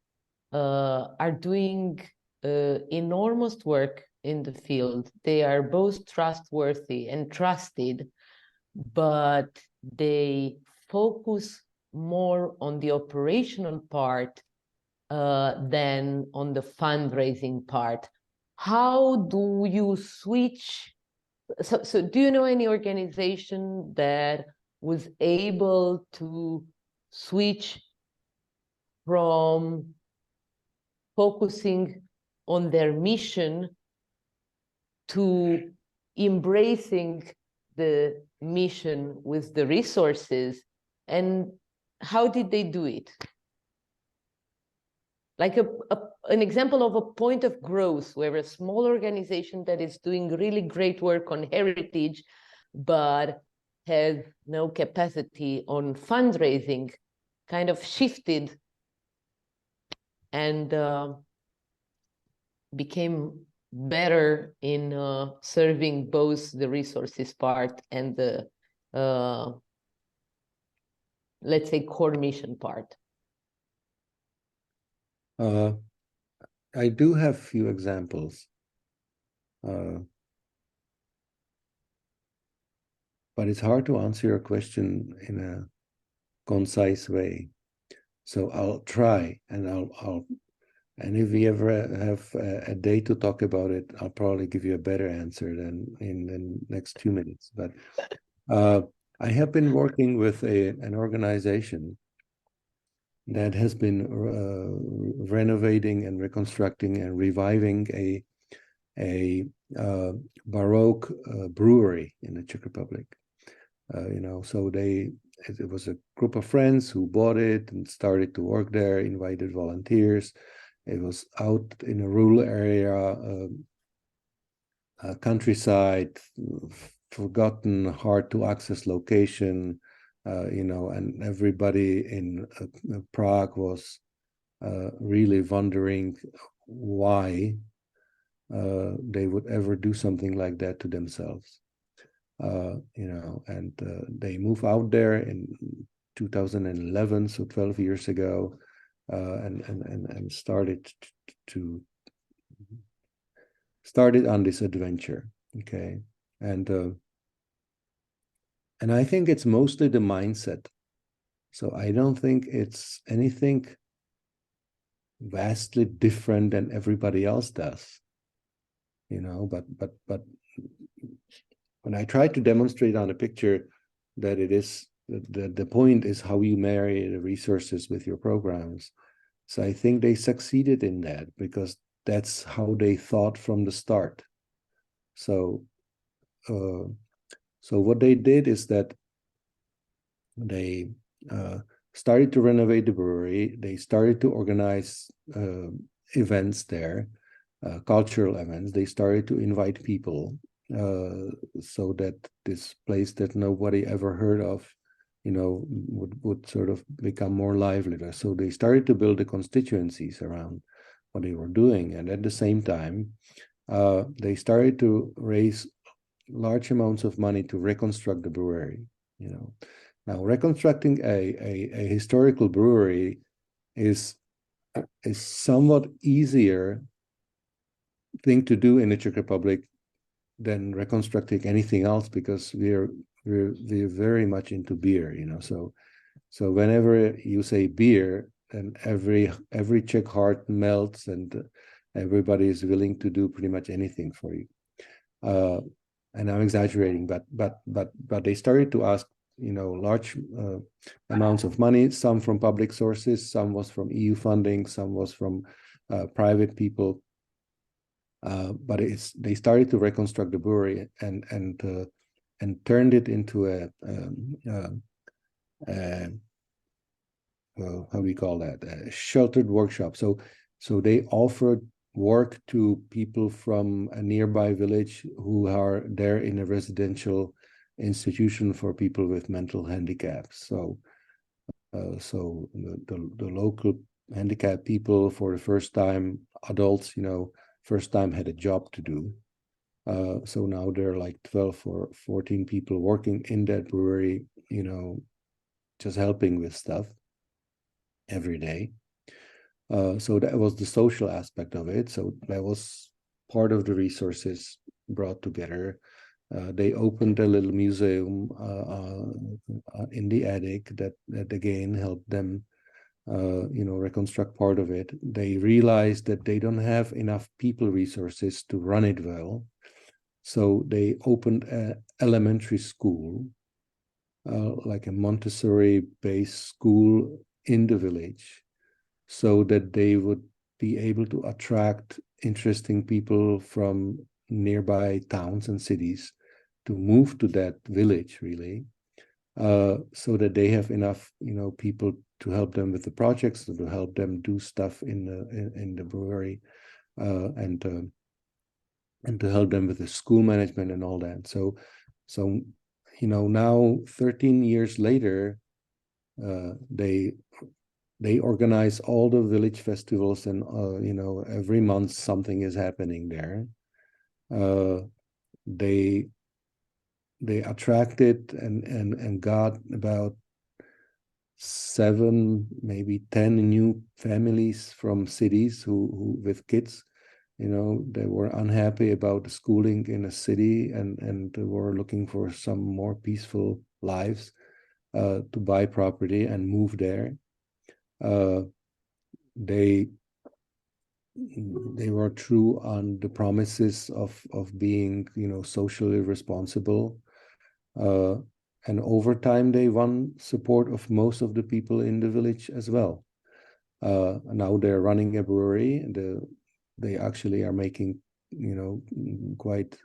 are doing enormous work in the field. They are both trustworthy and trusted, but they focus more on the operational part than on the fundraising part. How do you switch? So do you know any organization that was able to switch from focusing on their mission to embracing the mission with the resources? And how did they do it? Like an example of a point of growth where a small organization that is doing really great work on heritage, but has no capacity on fundraising, kind of shifted and became better in serving both the resources part and the, let's say, core mission part. I do have few examples, but it's hard to answer your question in a concise way. So I'll try, and and if we ever have a day to talk about it, I'll probably give you a better answer than in the next 2 minutes. But I have been working with an organization that has been renovating and reconstructing and reviving a Baroque brewery in the Czech Republic. So it was a group of friends who bought it and started to work there, invited volunteers. It was out in a rural area, countryside, forgotten, hard to access location. And everybody in Prague was really wondering why they would ever do something like that to themselves. And they moved out there in 2011, so 12 years ago, and started on this adventure. Okay, and I think it's mostly the mindset. So I don't think it's anything vastly different than everybody else does, but when I try to demonstrate on a picture that it is, the point is how you marry the resources with your programs. So I think they succeeded in that because that's how they thought from the start. So what they did is that they started to renovate the brewery. They started to organize events there, cultural events. They started to invite people so that this place that nobody ever heard of, would sort of become more lively. So they started to build the constituencies around what they were doing. And at the same time, they started to raise large amounts of money to reconstruct the brewery. Now reconstructing a historical brewery is somewhat easier thing to do in the Czech Republic than reconstructing anything else, because we're very much into beer. So whenever you say beer, then every Czech heart melts, and everybody is willing to do pretty much anything for you. And I'm exaggerating, but they started to ask, large amounts of money, some from public sources, some was from EU funding, some was from private people. But they started to reconstruct the brewery and turned it into how do we call that? A sheltered workshop. So they offered work to people from a nearby village who are there in a residential institution for people with mental handicaps. So the local handicapped people, for the first time, adults, first time had a job to do. So now there are like 12 or 14 people working in that brewery, just helping with stuff every day. So that was the social aspect of it. So that was part of the resources brought together. They opened a little museum in the attic that again helped them, reconstruct part of it. They realized that they don't have enough people resources to run it well. So they opened an elementary school, like a Montessori-based school in the village, so that they would be able to attract interesting people from nearby towns and cities to move to that village, really, so that they have enough, people to help them with the projects, to help them do stuff in the brewery, and to help them with the school management and all that. So now 13 years later, they organize all the village festivals, and every month something is happening there. They attracted and got about 7, maybe 10 new families from cities who with kids. They were unhappy about the schooling in a city and were looking for some more peaceful lives, to buy property and move there. They were true on the promises of being, socially responsible. And over time, they won support of most of the people in the village as well. Now they're running a brewery, and they actually are making, quite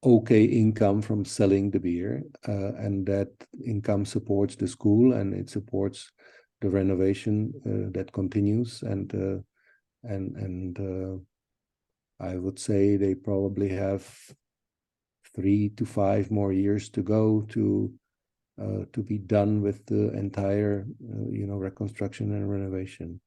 okay income from selling the beer, and that income supports the school, and it supports the renovation that continues. And I would say they probably have 3 to 5 more years to go to be done with the entire reconstruction and renovation.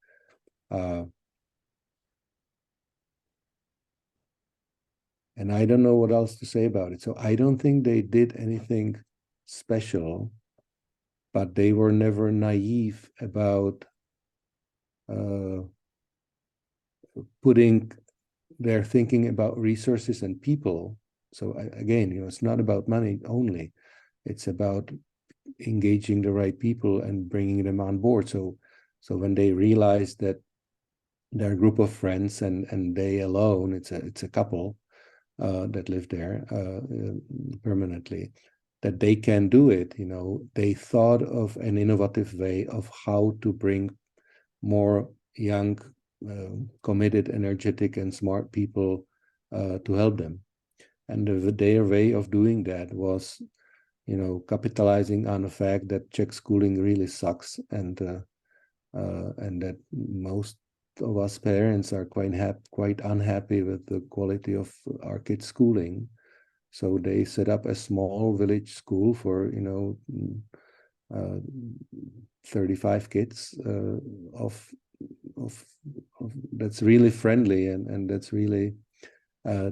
And I don't know what else to say about it. So I don't think they did anything special, but they were never naive about putting their thinking about resources and people. So again, it's not about money only. It's about engaging the right people and bringing them on board. So when they realize that their group of friends and they alone, it's a couple that live there permanently, that they can do it. They thought of an innovative way of how to bring more young, committed, energetic, and smart people to help them. And their way of doing that was, capitalizing on the fact that Czech schooling really sucks, and that most of us parents are quite unhappy with the quality of our kids' schooling. So they set up a small village school for 35 kids of that's really friendly and that's really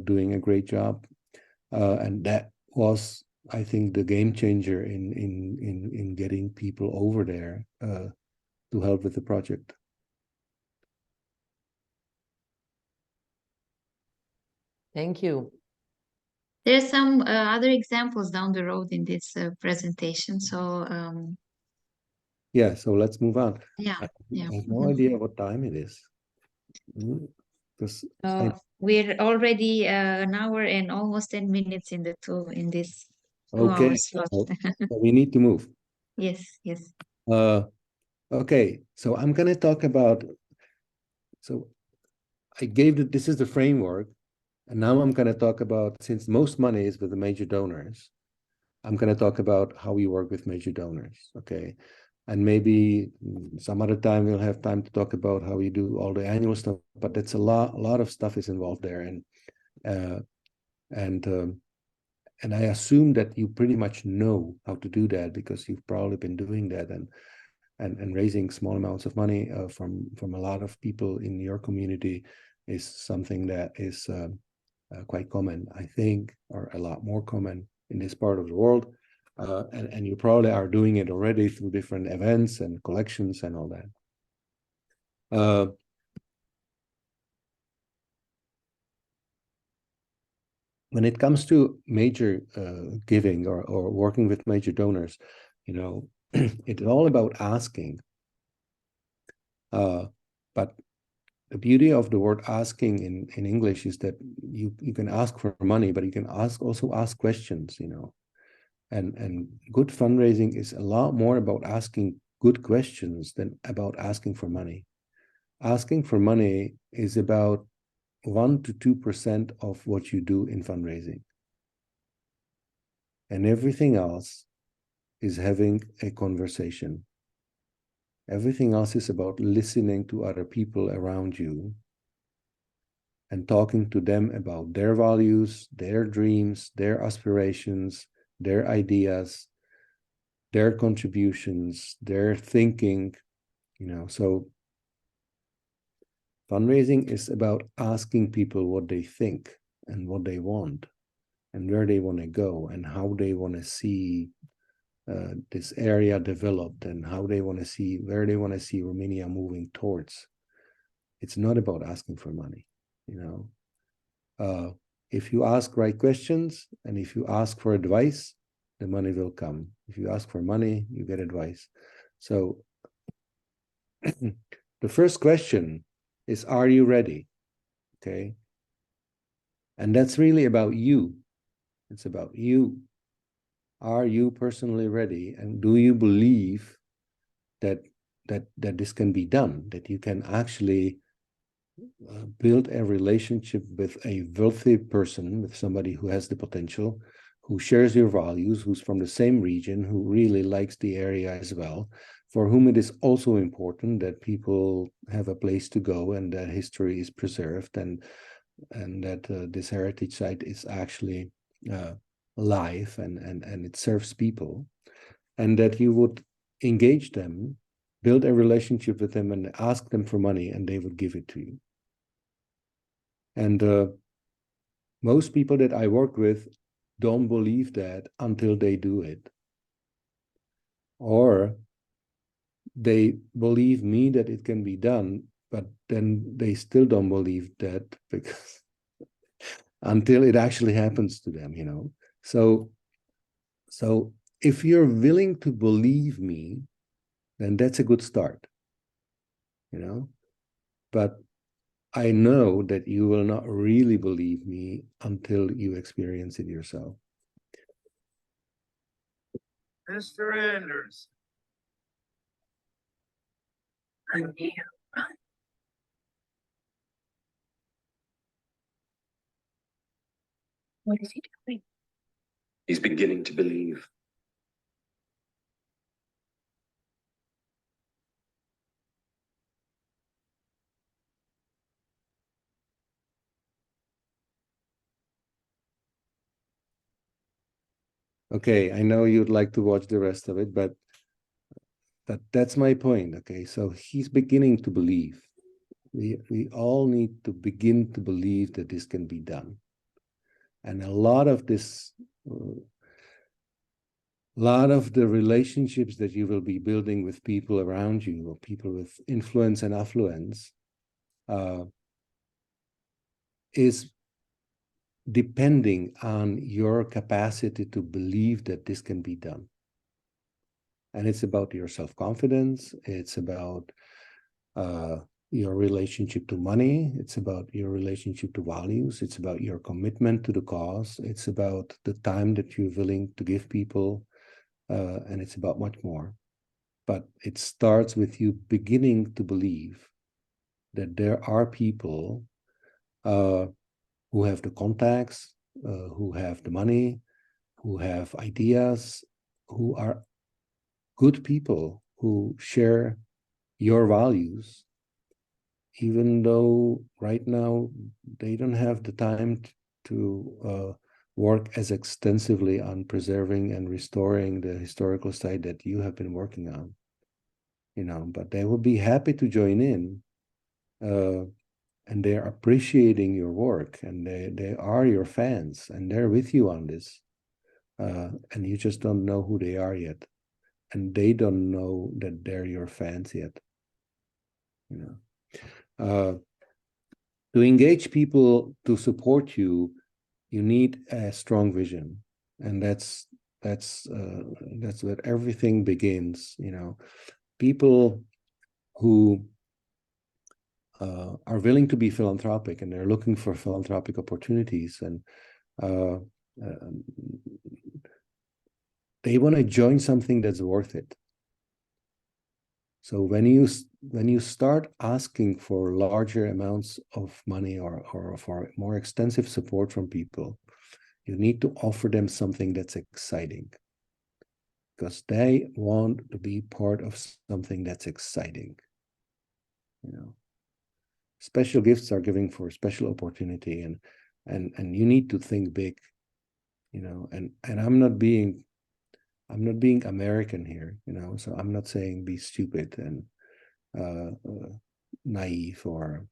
doing a great job. And that was, I think, the game changer in getting people over there to help with the project. Thank you. There's some other examples down the road in this presentation. So yeah, so let's move on. Yeah. I have no idea what time it is. We're already an hour and almost 10 minutes in this 2 okay. hours slot. So we need to move. Yes. Okay, so I'm going to talk about. So I gave this is the framework, and now I'm going to talk about, since most money is with the major donors, I'm going to talk about how we work with major donors. Okay. And maybe some other time we'll have time to talk about how we do all the annual stuff, but that's a lot of stuff is involved there. And I assume that you pretty much know how to do that, because you've probably been doing that and raising small amounts of money from a lot of people in your community is something that is quite common, I think, or a lot more common in this part of the world. and you probably are doing it already through different events and collections and all that. When it comes to major giving or working with major donors, you know, it's all about asking. But the beauty of the word asking in English is that you can ask for money, but you can also ask questions, you know. And good fundraising is a lot more about asking good questions than about asking for money. Asking for money is about 1 to 2% of what you do in fundraising. And everything else is having a conversation. Everything else is about listening to other people around you and talking to them about their values, their dreams, their aspirations, their ideas, their contributions, their thinking, you know. So fundraising is about asking people what they think and what they want and where they want to go and how they want to see this area developed and how they want to see, where they want to see Romania moving towards. It's not about asking for money, you know. If you ask right questions and if you ask for advice, the money will come. If you ask for money, you get advice. So the first question is, are you ready? Okay. And that's really about you. It's about you. Are you personally ready? And do you believe that this can be done, that you can actually build a relationship with a wealthy person, with somebody who has the potential, who shares your values, who's from the same region, who really likes the area as well, for whom it is also important that people have a place to go and that history is preserved and that this heritage site is actually live and it serves people, and that you would engage them, build a relationship with them and ask them for money and they would give it to you. And most people that I work with don't believe that until they do it. Or they believe me that it can be done, but then they still don't believe that because until it actually happens to them, you know. So if you're willing to believe me, then that's a good start, you know. But I know that you will not really believe me until you experience it yourself. Mr. Anders. What is he doing? He's beginning to believe. Okay, I know you'd like to watch the rest of it, but that's my point. Okay, so he's beginning to believe. We all need to begin to believe that this can be done. And a lot of this, a lot of the relationships that you will be building with people around you or people with influence and affluence is depending on your capacity to believe that this can be done. And it's about your self-confidence. It's about your relationship to money. It's about your relationship to values. It's about your commitment to the cause. It's about the time that you're willing to give people. And it's about much more. But it starts with you beginning to believe that there are people who have the contacts, who have the money, who have ideas, who are good people, who share your values, even though right now they don't have the time to work as extensively on preserving and restoring the historical site that you have been working on, you know, but they will be happy to join in. And they're appreciating your work, and they are your fans, and they're with you on this. and you just don't know who they are yet, and they don't know that they're your fans yet. To engage people to support you, you need a strong vision, and that's where everything begins. People who are willing to be philanthropic, and they're looking for philanthropic opportunities, and they want to join something that's worth it. So when you start asking for larger amounts of money or for more extensive support from people, you need to offer them something that's exciting, because they want to be part of something that's exciting. Special gifts are given for special opportunity, and you need to think big, and I'm not being American here, so I'm not saying be stupid and naive or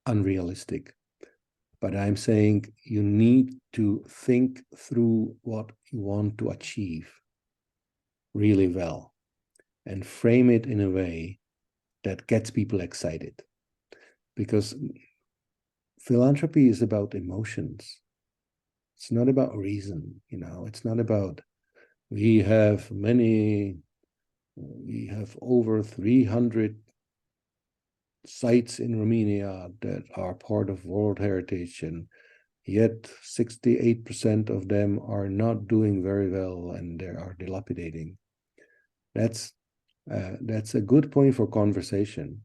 unrealistic, but I'm saying you need to think through what you want to achieve really well and frame it in a way that gets people excited, because philanthropy is about emotions. It's not about reason, it's not about we have over 300 sites in Romania that are part of World Heritage, and yet 68% of them are not doing very well and they are dilapidating. That's a good point for conversation,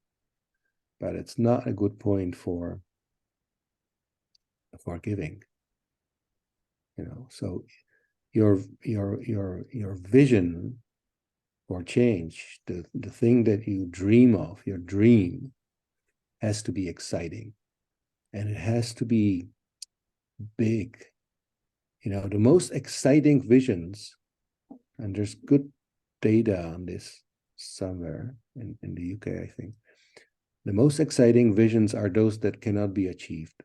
but it's not a good point for giving. So your vision for change, the thing that you dream of, your dream, has to be exciting, and it has to be big. The most exciting visions, and there's good data on this somewhere in the UK, I think. The most exciting visions are those that cannot be achieved.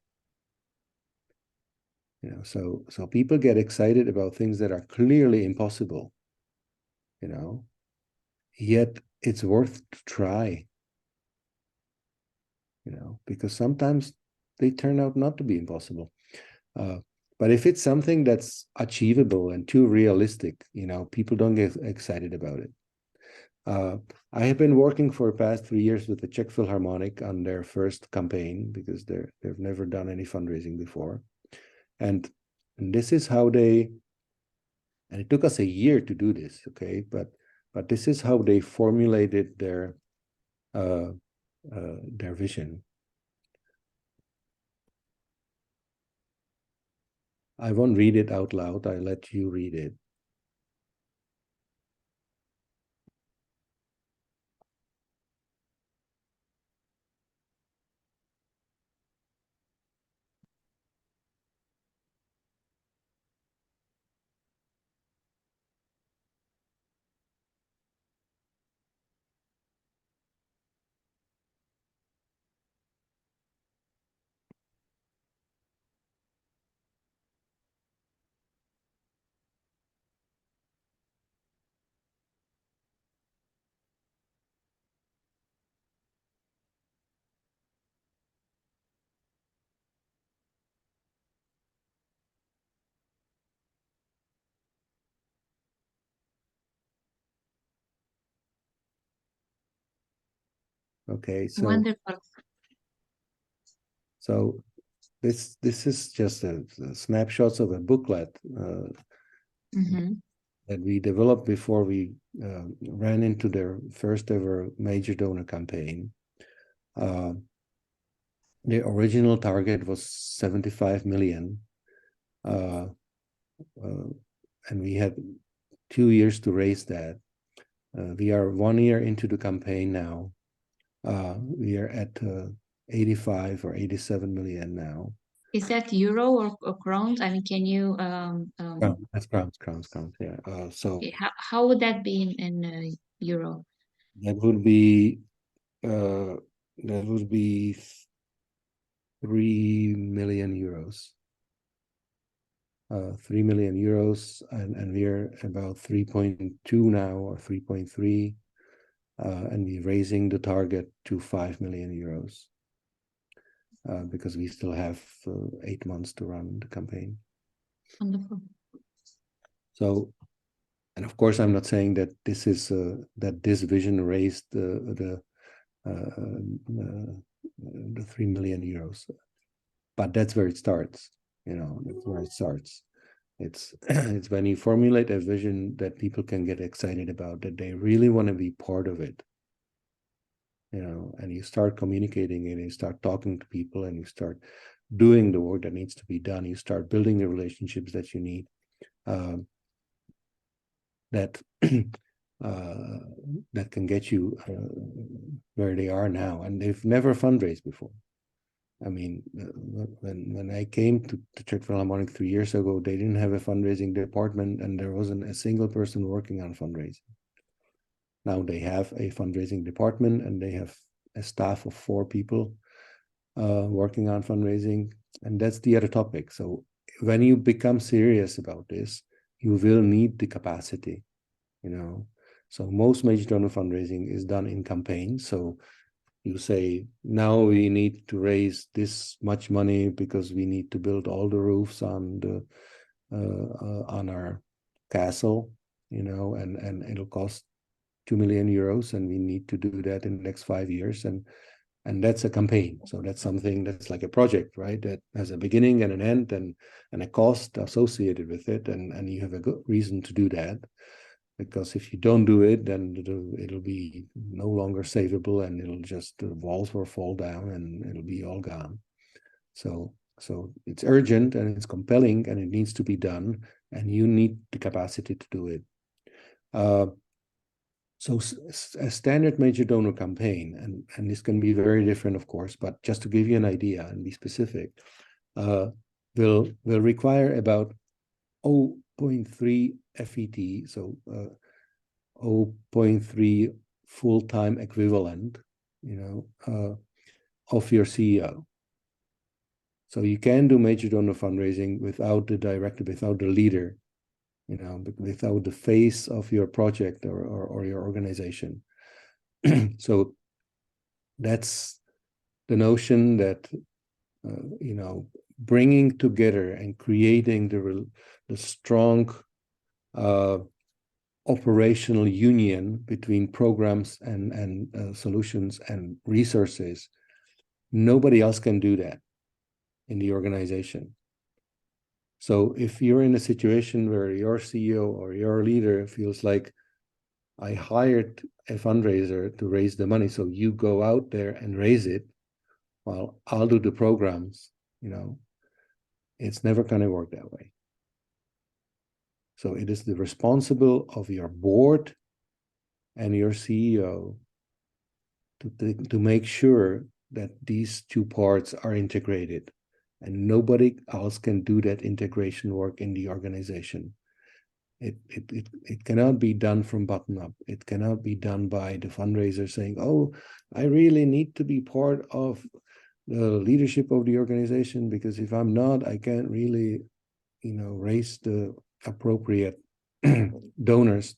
So people get excited about things that are clearly impossible, yet it's worth to try, because sometimes they turn out not to be impossible. But if it's something that's achievable and too realistic, people don't get excited about it. I have been working for the past 3 years with the Czech Philharmonic on their first campaign, because they've never done any fundraising before. And this is how and it took us a year to do this, okay? But this is how they formulated their vision. I won't read it out loud. I'll let you read it. Okay, so Wonderful. So this is just a snapshots of a booklet that we developed before we ran into their first ever major donor campaign. The original target was 75 million, and we had 2 years to raise that. We are 1 year into the campaign now. We are at 85 or 87 million now. Is that euro or crowns? I mean, can you That's crowns, yeah. So okay, how would that be in euro? that would be 3 million euros. 3 million euros, and we're about 3.2 now, or 3.3, and we're raising the target to 5 million euros because we still have 8 months to run the campaign. Wonderful. So, and of course, I'm not saying that this is that this vision raised the 3 million euros, but that's where it starts. You know, that's where it starts. It's it's when you formulate a vision that people can get excited about, that they really want to be part of it. You know, and you start communicating it, and you start talking to people, and you start doing the work that needs to be done. You start building the relationships that you need. That that can get you where they are now, and they've never fundraised before. I mean, when I came to Czech Philharmonic 3 years ago, they didn't have a fundraising department, and there wasn't a single person working on fundraising. Now they have a fundraising department, and they have a staff of 4 people working on fundraising, and that's the other topic. So when you become serious about this, you will need the capacity, you know. So most major donor fundraising is done in campaigns. So you say, now we need to raise this much money because we need to build all the roofs on the on our castle, you know, and it'll cost 2 million euros, and we need to do that in the next 5 years, and that's a campaign. So that's something that's like a project, right? That has a beginning and an end, and a cost associated with it, and you have a good reason to do that. Because if you don't do it, then it'll be no longer savable, and it'll just, the walls will fall down, and it'll be all gone. So it's urgent, and it's compelling, and it needs to be done, and you need the capacity to do it. So a standard major donor campaign, and this can be very different, of course, but just to give you an idea and be specific, will require about 0.3 FET, so 0.3 full-time equivalent, you know, of your CEO. So you can do major donor fundraising without the director, without the leader, you know, without the face of your project or your organization. So that's the notion that, you know, bringing together and creating the strong operational union between programs and solutions and resources. Nobody else can do that in the organization. So if you're in a situation where your CEO or your leader feels like, I hired a fundraiser to raise the money, so you go out there and raise it, while I'll do the programs, you know, it's never going to work that way. So it is the responsible of your board and your CEO to make sure that these two parts are integrated, and nobody else can do that integration work in the organization. It cannot be done from bottom up. It cannot be done by the fundraiser saying, oh, I really need to be part of the leadership of the organization, because if I'm not, I can't really, you know, raise the appropriate donors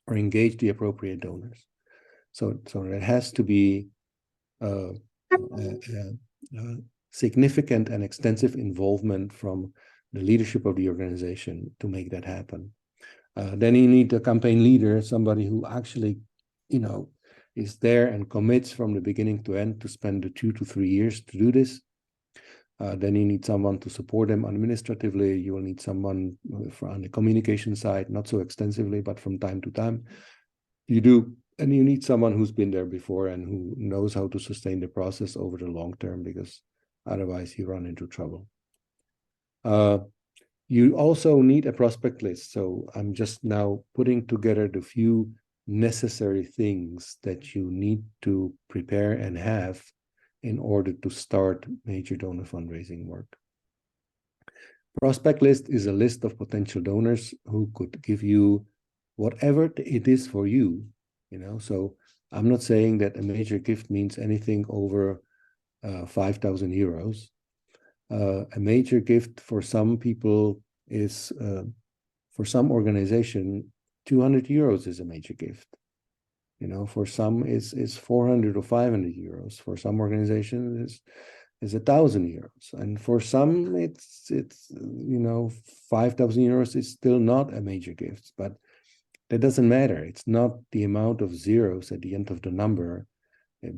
or engage the appropriate donors. So it has to be significant and extensive involvement from the leadership of the organization to make that happen. Then you need a campaign leader, somebody who actually, you know, is there and commits from the beginning to end to spend the 2 to 3 years to do this. Then you need someone to support them administratively. You will need someone on the communication side, not so extensively, but from time to time you do. And you need someone who's been there before and who knows how to sustain the process over the long term, because otherwise you run into trouble. You also need a prospect list. So I'm just now putting together the few necessary things that you need to prepare and have in order to start major donor fundraising work. Prospect list is a list of potential donors who could give you whatever it is for you, you know. So I'm not saying that a major gift means anything over 5,000 euros. A major gift for some people is for some organization, 200 euros is a major gift. You know, for some is 400 or 500 euros. For some organizations is 1,000 euros, and for some it's 5,000 euros is still not a major gift. But that doesn't matter. It's not the amount of zeros at the end of the number,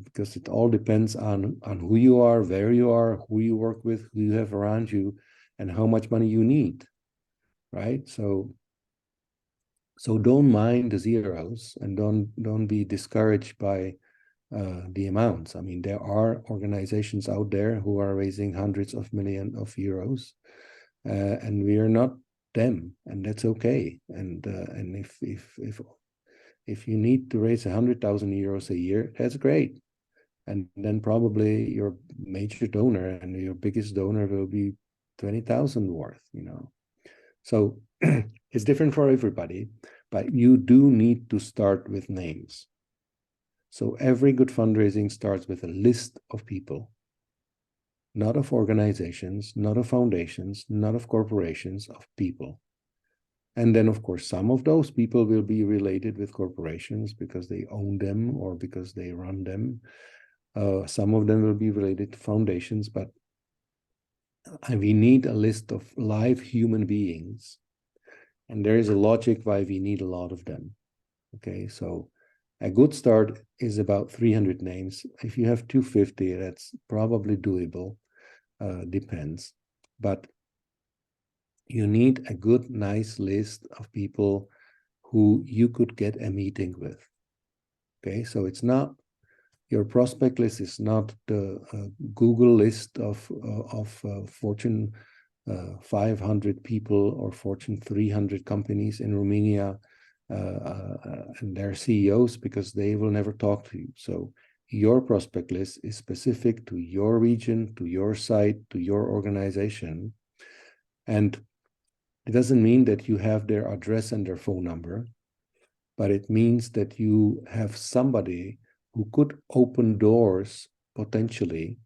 because it all depends on who you are, where you are, who you work with, who you have around you, and how much money you need, right? So don't mind the zeros, and don't be discouraged by the amounts. I mean, there are organizations out there who are raising hundreds of millions of euros, and we are not them, and that's okay. And if you need to raise 100,000 euros a year, that's great. And then probably your major donor and your biggest donor will be 20,000 worth, you know. So it's different for everybody, but you do need to start with names. So every good fundraising starts with a list of people, not of organizations, not of foundations, not of corporations, of people. And then, of course, some of those people will be related with corporations because they own them or because they run them. Some of them will be related to foundations, but we need a list of live human beings. And there is a logic why we need a lot of them. Okay, so a good start is about 300 names. If you have 250, that's probably doable, depends. But you need a good, nice list of people who you could get a meeting with. Okay, so it's not, your prospect list is not the Google list of Fortune 500 people or Fortune 300 companies in Romania and their CEOs, because they will never talk to you. So your prospect list is specific to your region, to your site, to your organization. And it doesn't mean that you have their address and their phone number, but it means that you have somebody who could open doors potentially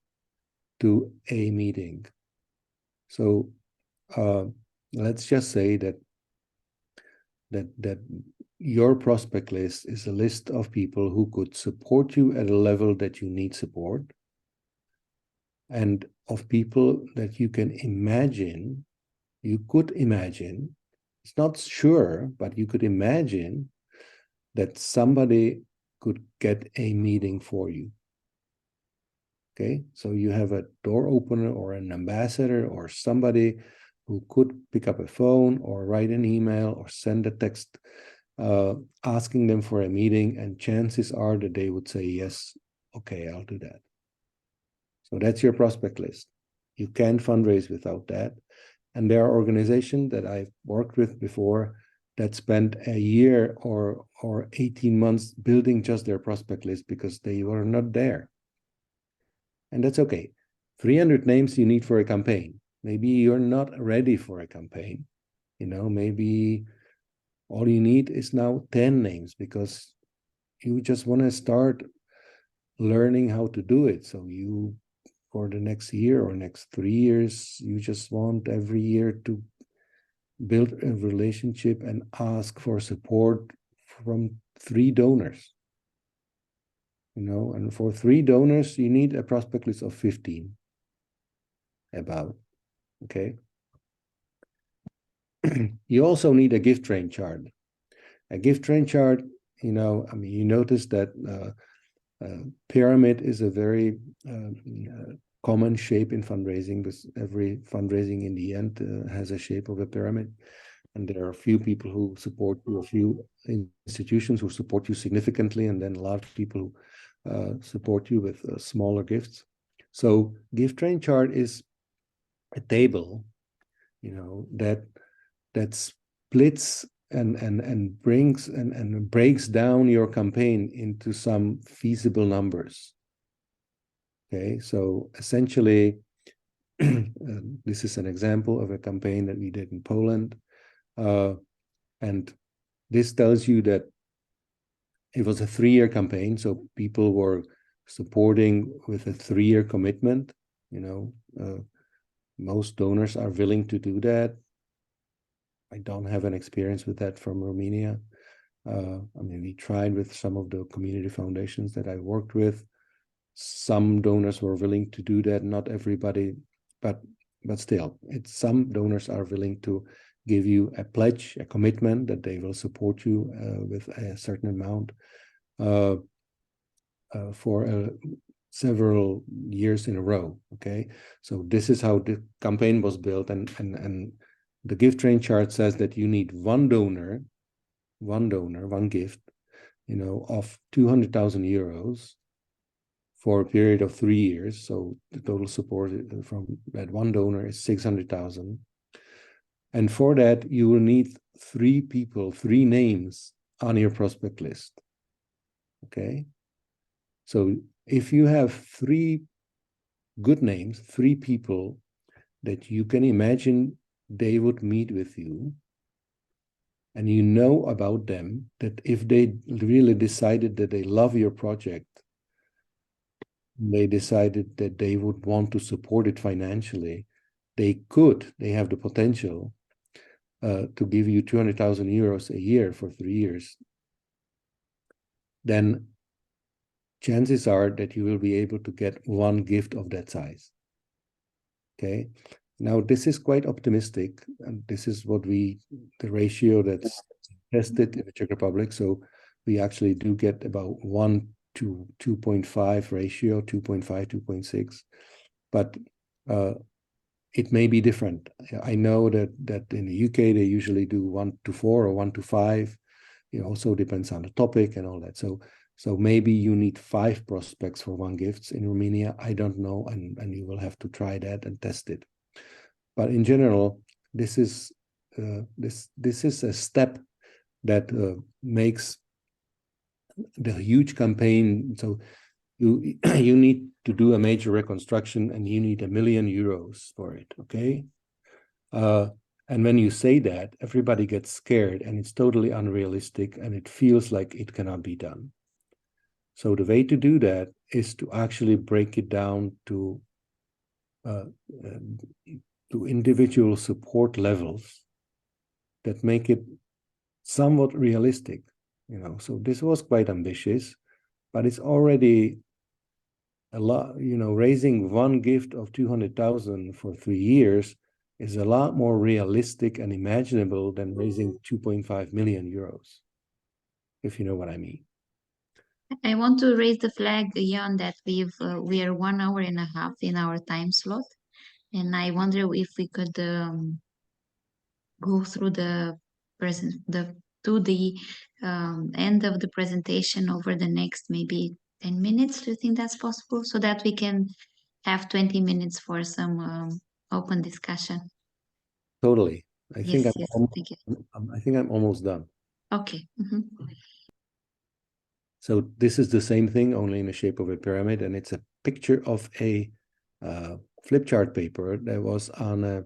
to a meeting. So let's just say that your prospect list is a list of people who could support you at a level that you need support, and of people that you can imagine, you could imagine, it's not sure, but you could imagine that somebody could get a meeting for you. Okay, so you have a door opener or an ambassador or somebody who could pick up a phone or write an email or send a text asking them for a meeting, and chances are that they would say, yes, okay, I'll do that. So that's your prospect list. You can't fundraise without that. And there are organizations that I've worked with before that spent a year or 18 months building just their prospect list because they were not there. And that's okay. 300 names you need for a campaign. Maybe you're not ready for a campaign. You know, maybe all you need is now 10 names because you just want to start learning how to do it. So you, for the next year or next 3 years, you just want every year to build a relationship and ask for support from 3 donors. You know, and for 3 donors, you need a prospect list of 15 about, okay? You also need a gift train chart. A gift train chart, you know, I mean, you notice that pyramid is a very common shape in fundraising, because every fundraising in the end has a shape of a pyramid. And there are a few people who support you, a few institutions who support you significantly, and then a lot of people who support you with smaller gifts. So gift train chart is a table, you know, that splits and brings and breaks down your campaign into some feasible numbers. Okay, so essentially, this is an example of a campaign that we did in Poland. And this tells you that it was a 3-year campaign, so people were supporting with a 3-year commitment. You know, most donors are willing to do that. I don't have an experience with that from Romania. I mean, we tried with some of the community foundations that I worked with. Some donors were willing to do that, not everybody, but still, some donors are willing to give you a pledge, a commitment that they will support you with a certain amount for several years in a row. Okay, so this is how the campaign was built, and the gift train chart says that you need one gift, of 200,000 euros for a period of 3 years. So the total support from that one donor is 600,000. And for that, you will need 3 people, 3 names on your prospect list. Okay. So if you have 3 good names, 3 people that you can imagine they would meet with you, and you know about them, that if they really decided that they love your project, they decided that they would want to support it financially, they have the potential to give you 200,000 euros a year for 3 years, then chances are that you will be able to get one gift of that size. Okay. Now, this is quite optimistic, and this is what the ratio that's tested in the Czech Republic. So we actually do get about 1 to 2.5 ratio, 2.5, 2.6, but it may be different. I know that in the UK, they usually do 1 to 4 or 1 to 5. It also depends on the topic and all that. So maybe you need 5 prospects for 1 gift. In Romania, I don't know, and you will have to try that and test it. But in general, this is a step that makes the huge campaign. So you need to do a major reconstruction, and you need €1 million for it. Okay, and when you say that, everybody gets scared, and it's totally unrealistic, and it feels like it cannot be done. So the way to do that is to actually break it down to individual support levels that make it somewhat realistic. So this was quite ambitious, but it's already a lot. Raising 1 gift of 200,000 for 3 years is a lot more realistic and imaginable than raising 2.5 million euros, if you know what I mean. I want to raise the flag, Jan, that we are 1 hour and a half in our time slot, and I wonder if we could go through the end of the presentation over the next maybe 10 minutes. Do you think that's possible, so that we can have 20 minutes for some open discussion? Totally. I think I'm almost done. Okay. So this is the same thing, only in the shape of a pyramid, and it's a picture of a flip chart paper that was on a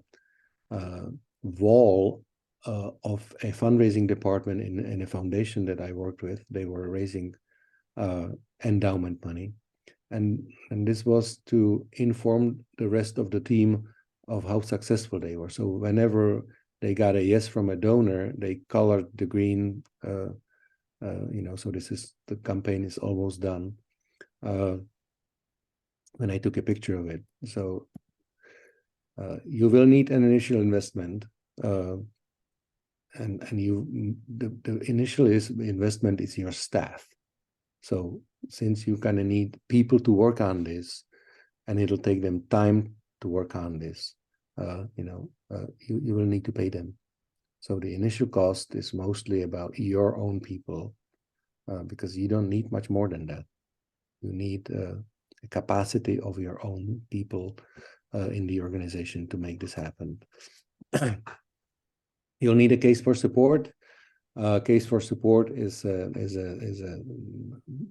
wall of a fundraising department in a foundation that I worked with. They were raising endowment money, and this was to inform the rest of the team of how successful they were. So whenever they got a yes from a donor, they colored the green. So the campaign is almost done. When I took a picture of it, so you will need an initial investment, and the initial investment is your staff. So since you kind of need people to work on this, and it'll take them time to work on this, you will need to pay them. So the initial cost is mostly about your own people, because you don't need much more than that. You need a capacity of your own people in the organization to make this happen. You'll need a case for support. Case for support is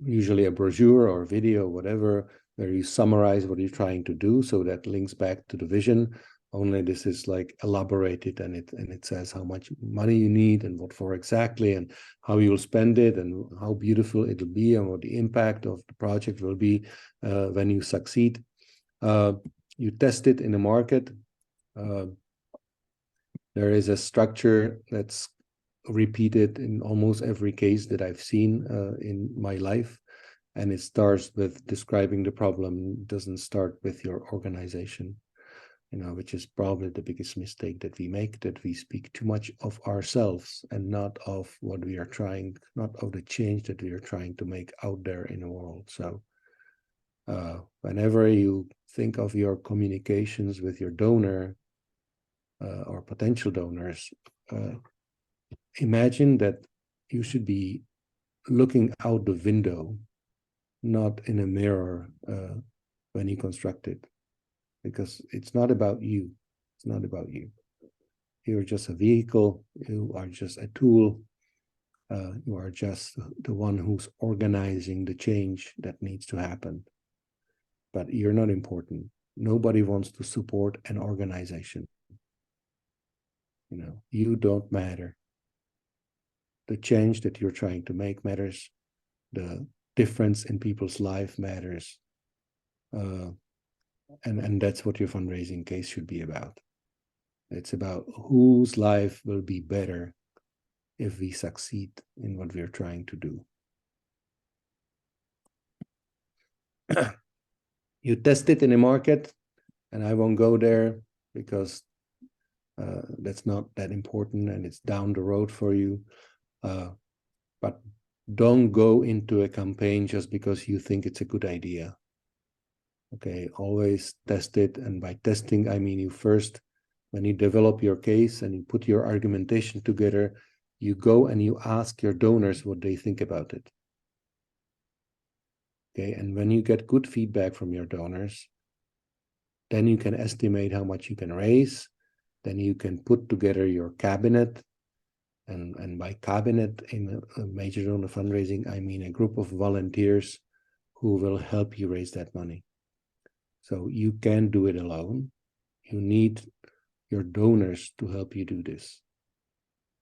usually a brochure or video, whatever, where you summarize what you're trying to do. So that links back to the vision. Only this is like elaborated, and it says how much money you need and what for exactly, and how you will spend it, and how beautiful it'll be, and what the impact of the project will be when you succeed. You test it in the market. There is a structure that's repeated in almost every case that I've seen in my life. And it starts with describing the problem, it doesn't start with your organization, which is probably the biggest mistake that we make, that we speak too much of ourselves and not of what we are trying, not of the change that we are trying to make out there in the world. So whenever you think of your communications with your donor or potential donors, imagine that you should be looking out the window, not in a mirror when you construct it, because it's not about you. It's not about you. You're just a vehicle. You are just a tool. You are just the one who's organizing the change that needs to happen. But you're not important. Nobody wants to support an organization. You don't matter. The change that you're trying to make matters. The difference in people's life matters. And that's what your fundraising case should be about. It's about whose life will be better if we succeed in what we're trying to do. You test it in a market, and I won't go there because that's not that important and it's down the road for you. But don't go into a campaign just because you think it's a good idea. Okay, always test it. And by testing, I mean you first, when you develop your case and you put your argumentation together, you go and you ask your donors what they think about it. Okay, and when you get good feedback from your donors, then you can estimate how much you can raise. Then you can put together your cabinet. And by cabinet in a major donor fundraising, I mean a group of volunteers who will help you raise that money. So you can't do it alone. You need your donors to help you do this.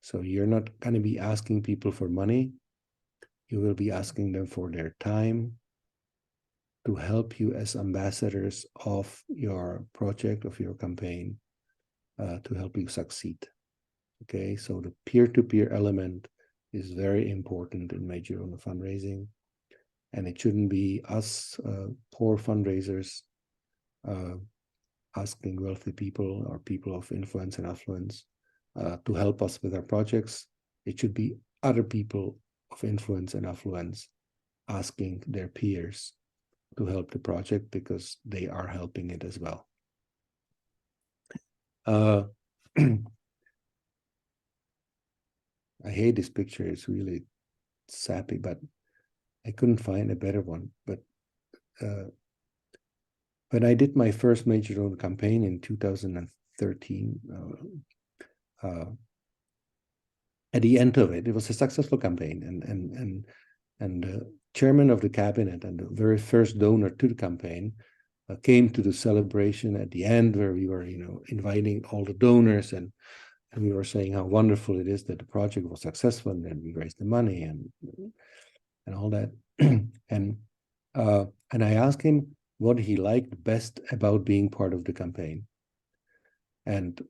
So you're not going to be asking people for money. You will be asking them for their time to help you as ambassadors of your project, of your campaign, to help you succeed. Okay, so the peer-to-peer element is very important in major donor fundraising. And it shouldn't be us poor fundraisers asking wealthy people or people of influence and affluence to help us with our projects. It should be other people of influence and affluence asking their peers to help the project because they are helping it as well. I hate this picture. It's really sappy, but I couldn't find a better one. But when I did my first major donor campaign in 2013, at the end of it, it was a successful campaign, and the chairman of the cabinet and the very first donor to the campaign came to the celebration at the end, where we were, inviting all the donors, and we were saying how wonderful it is that the project was successful, and then we raised the money and all that. And I asked him what he liked best about being part of the campaign, and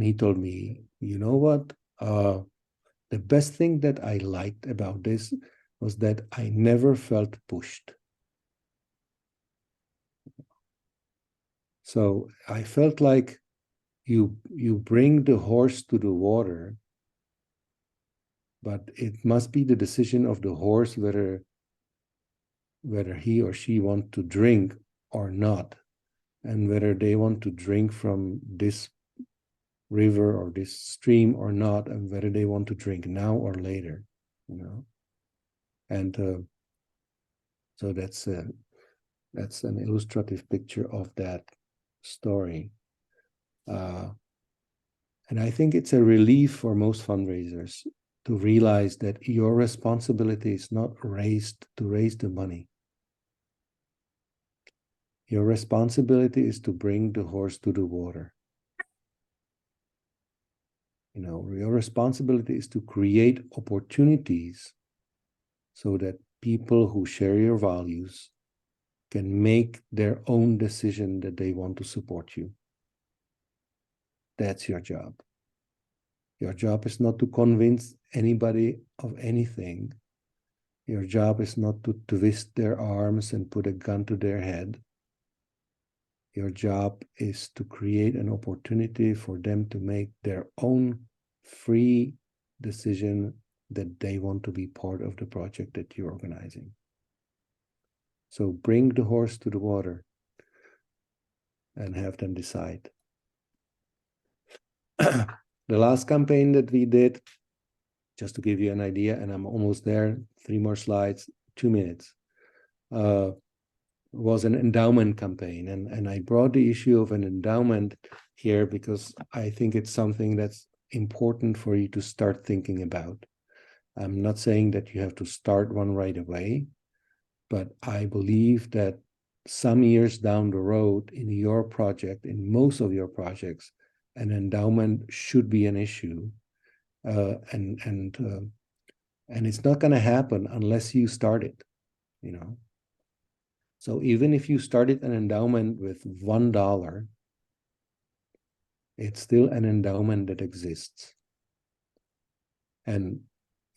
he told me, you know what? The best thing that I liked about this was that I never felt pushed. So I felt like you bring the horse to the water, but it must be the decision of the horse whether he or she want to drink or not, and whether they want to drink from this river or this stream or not, and whether they want to drink now or later, And so that's an illustrative picture of that story. And I think it's a relief for most fundraisers to realize that your responsibility is not to raise the money. Your responsibility is to bring the horse to the water. Your responsibility is to create opportunities so that people who share your values can make their own decision that they want to support you. That's your job. Your job is not to convince anybody of anything. Your job is not to twist their arms and put a gun to their head. Your job is to create an opportunity for them to make their own free decision that they want to be part of the project that you're organizing. So bring the horse to the water and have them decide. The last campaign that we did, just to give you an idea, and I'm almost there, 3 more slides, 2 minutes, was an endowment campaign. And I brought the issue of an endowment here because I think it's something that's important for you to start thinking about. I'm not saying that you have to start one right away, but I believe that some years down the road in your project, in most of your projects, an endowment should be an issue. And it's not going to happen unless you start it, you know. So even if you started an endowment with $1, it's still an endowment that exists. And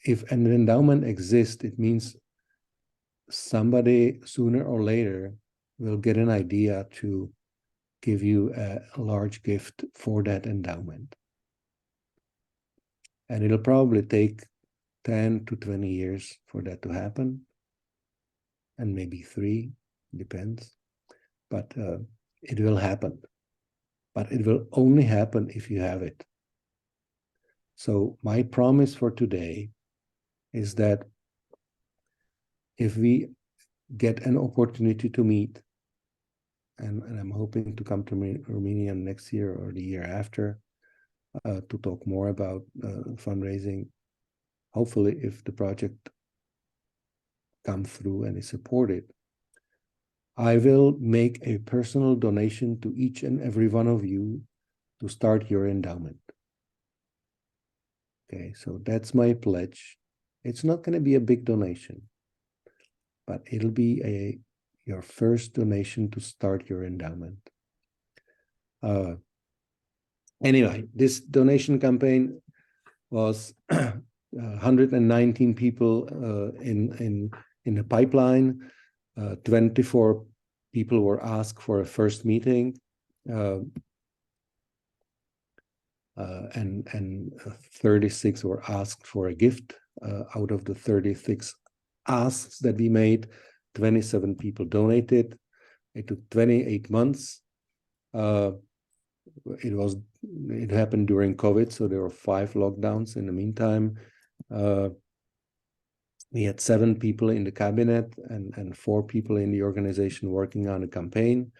if an endowment exists, it means somebody sooner or later will get an idea to give you a large gift for that endowment. And it'll probably take 10 to 20 years for that to happen, and maybe 3, depends. But it will happen. But it will only happen if you have it. So my promise for today is that if we get an opportunity to meet, and I'm hoping to come to Romania next year or the year after to talk more about fundraising, hopefully if the project comes through and is supported, I will make a personal donation to each and every one of you to start your endowment. Okay, so that's my pledge. It's not going to be a big donation, but it'll be your first donation to start your endowment. Anyway, this donation campaign was 119 people in the pipeline. 24 people were asked for a first meeting, and 36 were asked for a gift. Out of the 36 asks that we made, 27 people donated. It took 28 months. It happened during COVID, so there were 5 lockdowns in the meantime. We had 7 people in the cabinet and 4 people in the organization working on a campaign.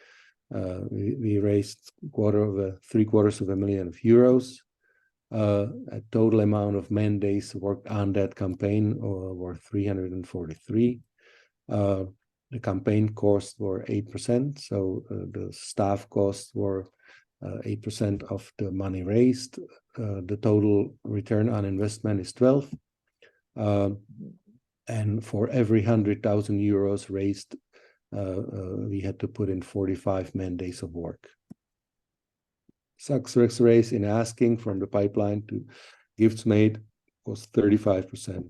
We raised €750,000 euros. A total amount of man days worked on that campaign were 343. The campaign costs were 8%, so the staff costs were 8% of the money raised. The total return on investment is 12. And for every 100,000 euros raised, we had to put in 45 man days of work. Success rate in asking from the pipeline to gifts made was 35%.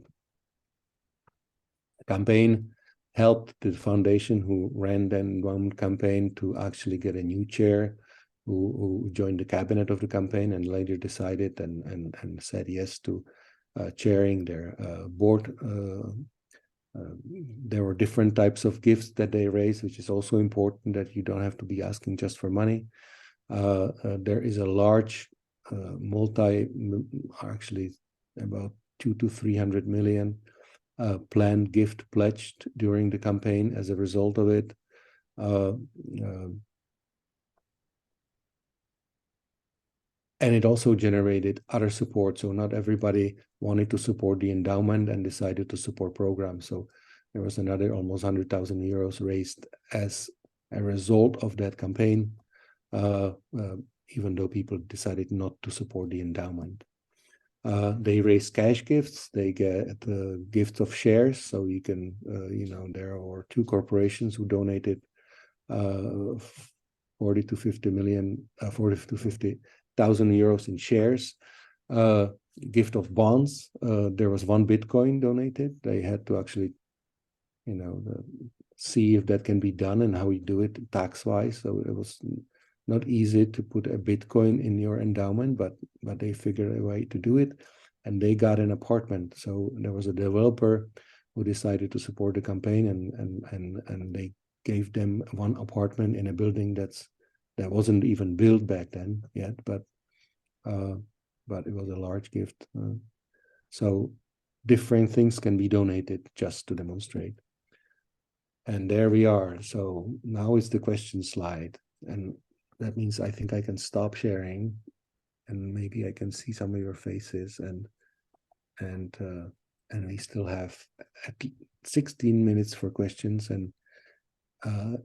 The campaign helped the foundation who ran the endowment campaign to actually get a new chair who joined the cabinet of the campaign and later decided and said yes to chairing their board. There were different types of gifts that they raised, which is also important, that you don't have to be asking just for money. There is a large actually about 200 to 300 million planned gift pledged during the campaign as a result of it. And it also generated other support. So not everybody wanted to support the endowment and decided to support programs. So there was another almost 100,000 euros raised as a result of that campaign, even though people decided not to support the endowment. They raised cash gifts. They get the gifts of shares. So you can, there were 2 corporations who donated 40 to 50 1,000 euros in shares, gift of bonds. There was 1 Bitcoin donated. They had to actually, see if that can be done and how we do it tax-wise. So it was not easy to put a Bitcoin in your endowment, but they figured a way to do it, and they got an apartment. So there was a developer who decided to support the campaign, and they gave them 1 apartment in a building that wasn't even built back then yet, but it was a large gift. So different things can be donated just to demonstrate. And there we are. So now is the question slide. And that means I think I can stop sharing, and maybe I can see some of your faces, and we still have 16 minutes for questions. And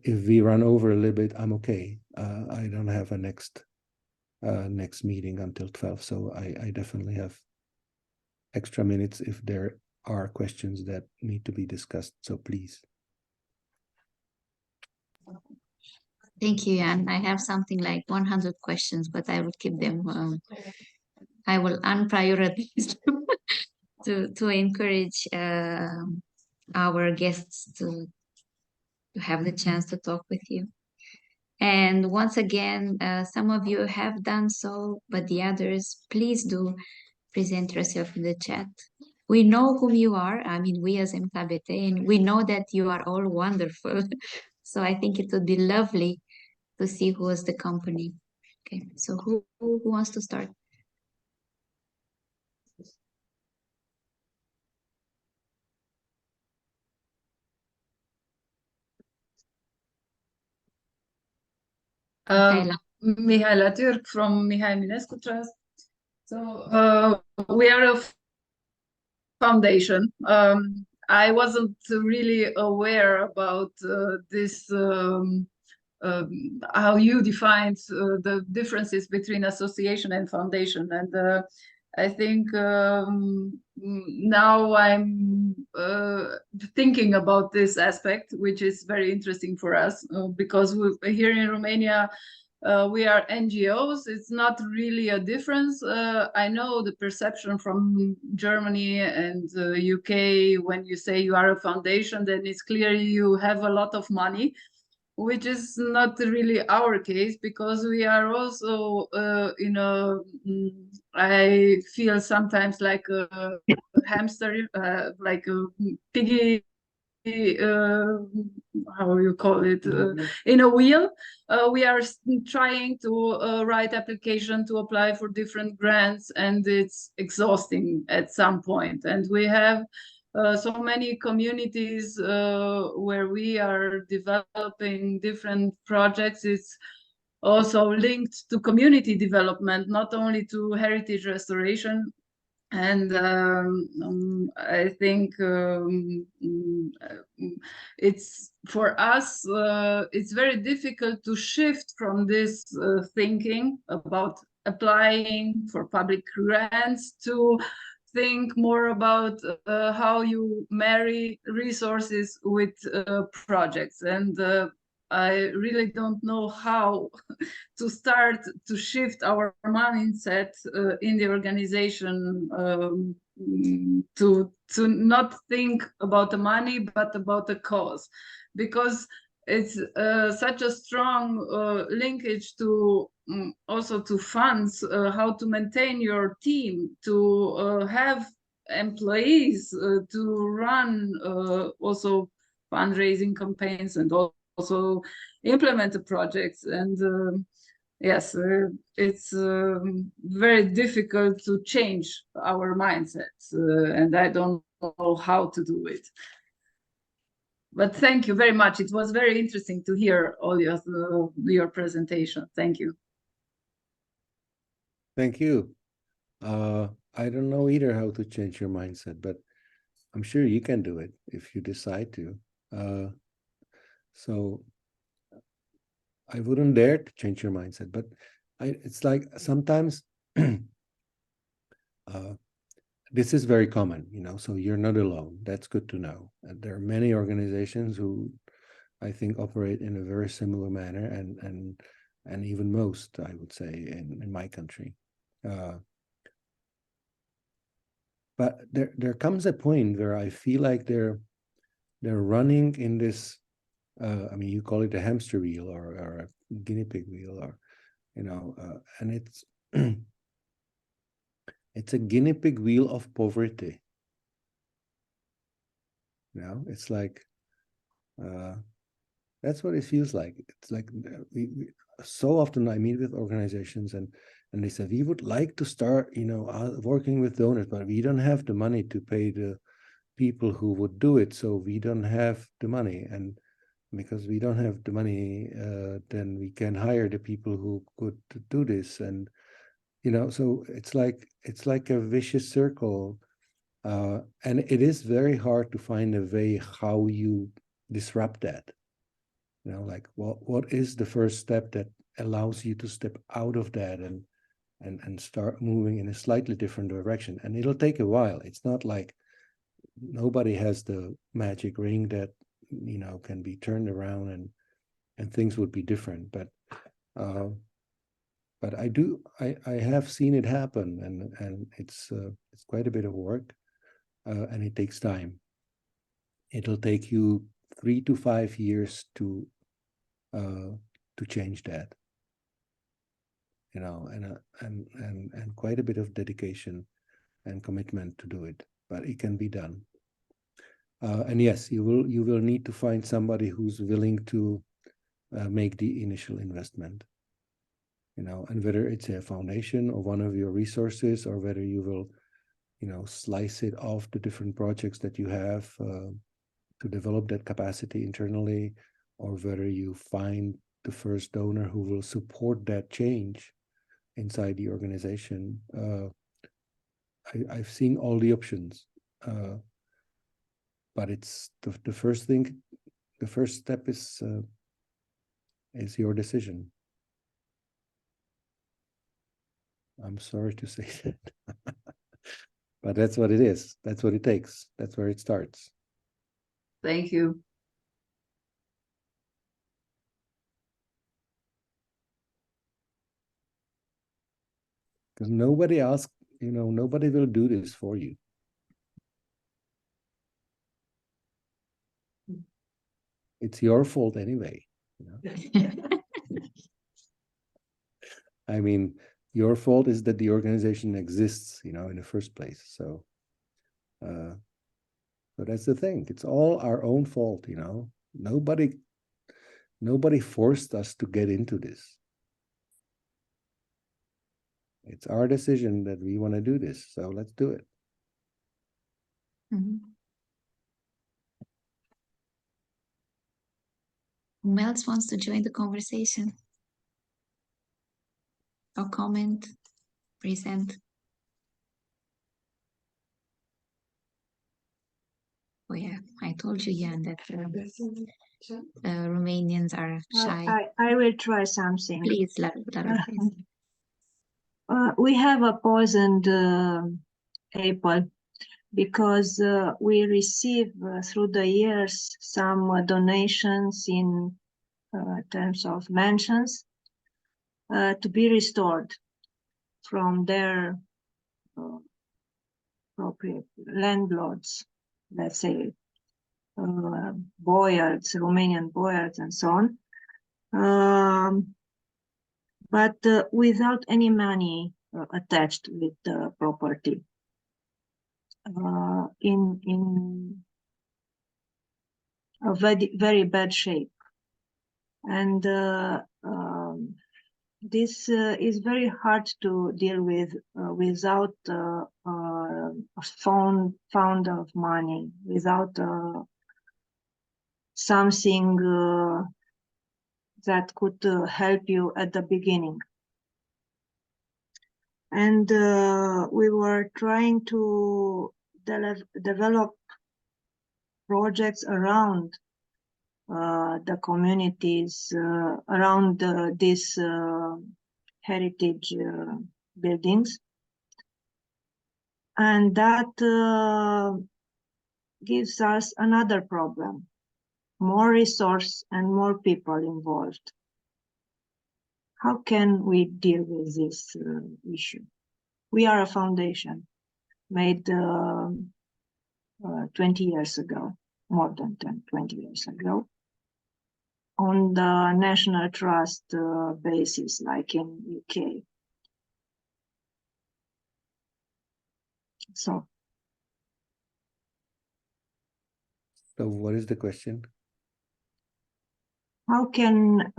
if we run over a little bit, I'm okay. I don't have a next meeting until 12, so I definitely have extra minutes if there are questions that need to be discussed. So please. Thank you, Jan. I have something like 100 questions, but I will keep them. I will unprioritize them to encourage our guests to have the chance to talk with you. And once again, some of you have done so, but the others, please do present yourself in the chat. We know whom you are. I mean, we as MKBT, and we know that you are all wonderful. So I think it would be lovely to see who is the company. Okay, so who wants to start? Mihaela Türk from Mihai Eminescu Trust. So we are a foundation. I wasn't really aware about this, how you defined the differences between association and foundation. And I think now I'm thinking about this aspect, which is very interesting for us, because here in Romania, we are NGOs. It's not really a difference. I know the perception from Germany and UK, when you say you are a foundation, then it's clear you have a lot of money, which is not really our case, because we are also, I feel sometimes like a hamster, like a piggy, how you call it, in a wheel. We are trying to write application to apply for different grants, and it's exhausting at some point. And we have so many communities where we are developing different projects. It's also linked to community development, not only to heritage restoration. And I think it's, for us, it's very difficult to shift from this thinking about applying for public grants to think more about how you marry resources with projects. And I really don't know how to start to shift our mindset in the organization, to not think about the money, but about the cause, because it's such a strong linkage to also to funds, how to maintain your team, to have employees, to run also fundraising campaigns, and also implement the projects. And yes, it's very difficult to change our mindsets, and I don't know how to do it. But thank you very much. It was very interesting to hear all your presentation. Thank you. Thank you. I don't know either how to change your mindset, but I'm sure you can do it if you decide to. So I wouldn't dare to change your mindset, but it's like sometimes this is very common, so you're not alone. That's good to know. And there are many organizations who I think operate in a very similar manner, and and even most, I would say, in my country. But there comes a point where I feel like they're running in this. I mean, you call it a hamster wheel or a guinea pig wheel, or and it's it's a guinea pig wheel of poverty. It's like that's what it feels like. It's like we so often I meet with organizations and they say, we would like to start, working with donors, but we don't have the money to pay the people who would do it. So we don't have the money. And because we don't have the money, then we can hire the people who could do this. And, so it's like a vicious circle. And it is very hard to find a way how you disrupt that. Like what is the first step that allows you to step out of that and start moving in a slightly different direction? And it'll take a while. It's not like nobody has the magic ring that can be turned around and things would be different. But I have seen it happen, and it's quite a bit of work, and it takes time. It'll take you 3 to 5 years to change that, and quite a bit of dedication and commitment to do it, but it can be done. And yes, you will need to find somebody who's willing to make the initial investment, and whether it's a foundation or one of your resources, or whether you will, slice it off the different projects that you have to develop that capacity internally, or whether you find the first donor who will support that change inside the organization. I've seen all the options, but it's the first thing. The first step is your decision. I'm sorry to say that, but that's what it is. That's what it takes. That's where it starts. Thank you. Because nobody else, nobody will do this for you. It's your fault anyway. I mean, your fault is that the organization exists, in the first place. So that's the thing. It's all our own fault, Nobody forced us to get into this. It's our decision that we want to do this, so let's do it. Mm-hmm. Who else wants to join the conversation? Or comment, present? Oh yeah, I told you, Jan, that Romanians are shy. I will try something. Please, Lara, please. We have a poisoned apple because we receive through the years some donations in terms of mansions to be restored from their appropriate landlords, let's say boyards, Romanian boyards, and so on. But without any money attached with the property. In a very bad shape. And this is very hard to deal with without a fund of money, without something that could help you at the beginning. And we were trying to develop projects around the communities, around these heritage buildings. And that gives us another problem, more resource and more people involved. how can we deal with this issue? We are a foundation made 20 years ago, more than 20 years ago, on the national trust basis, like in UK. So what is the question? how can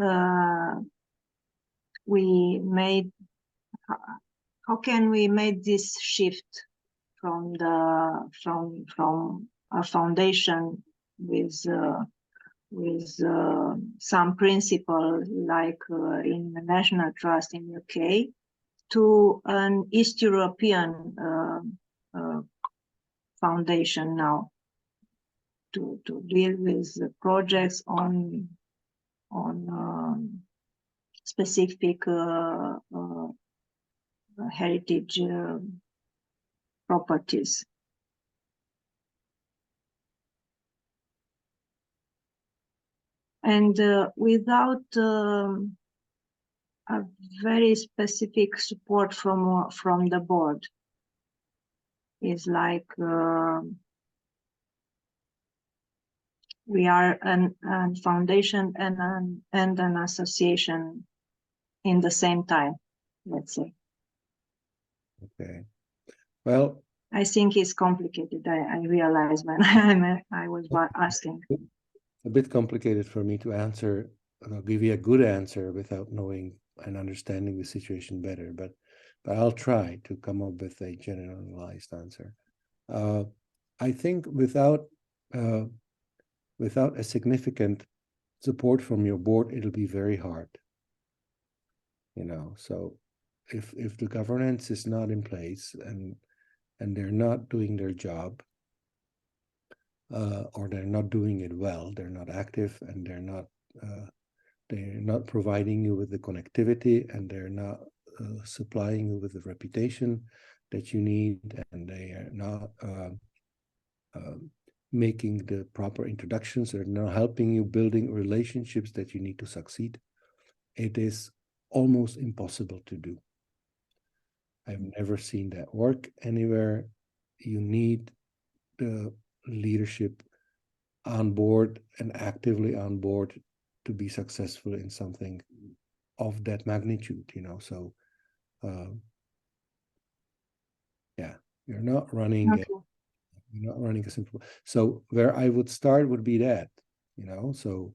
we make this shift from a foundation with some principle like in the National Trust in UK to an East European foundation now to deal with the projects on specific heritage properties. And without a very specific support from the board, is like we are a foundation and an association in the same time, let's say. Okay. Well, I think it's complicated. I realized when I was asking. A bit complicated for me to answer, give you a good answer without knowing and understanding the situation better, but I'll try to come up with a generalized answer. I think without a significant support from your board, it'll be very hard. You know, so if the governance is not in place and they're not doing their job, or they're not doing it well, they're not active, and they're not providing you with the connectivity, and they're not supplying you with the reputation that you need, and they are not making the proper introductions, they're not helping you building relationships that you need to succeed, it is almost impossible to do. I've never seen that work anywhere. You need the leadership on board and actively on board to be successful in something of that magnitude, you know. So yeah, you're not running a simple. So where I would start would be that, you know. So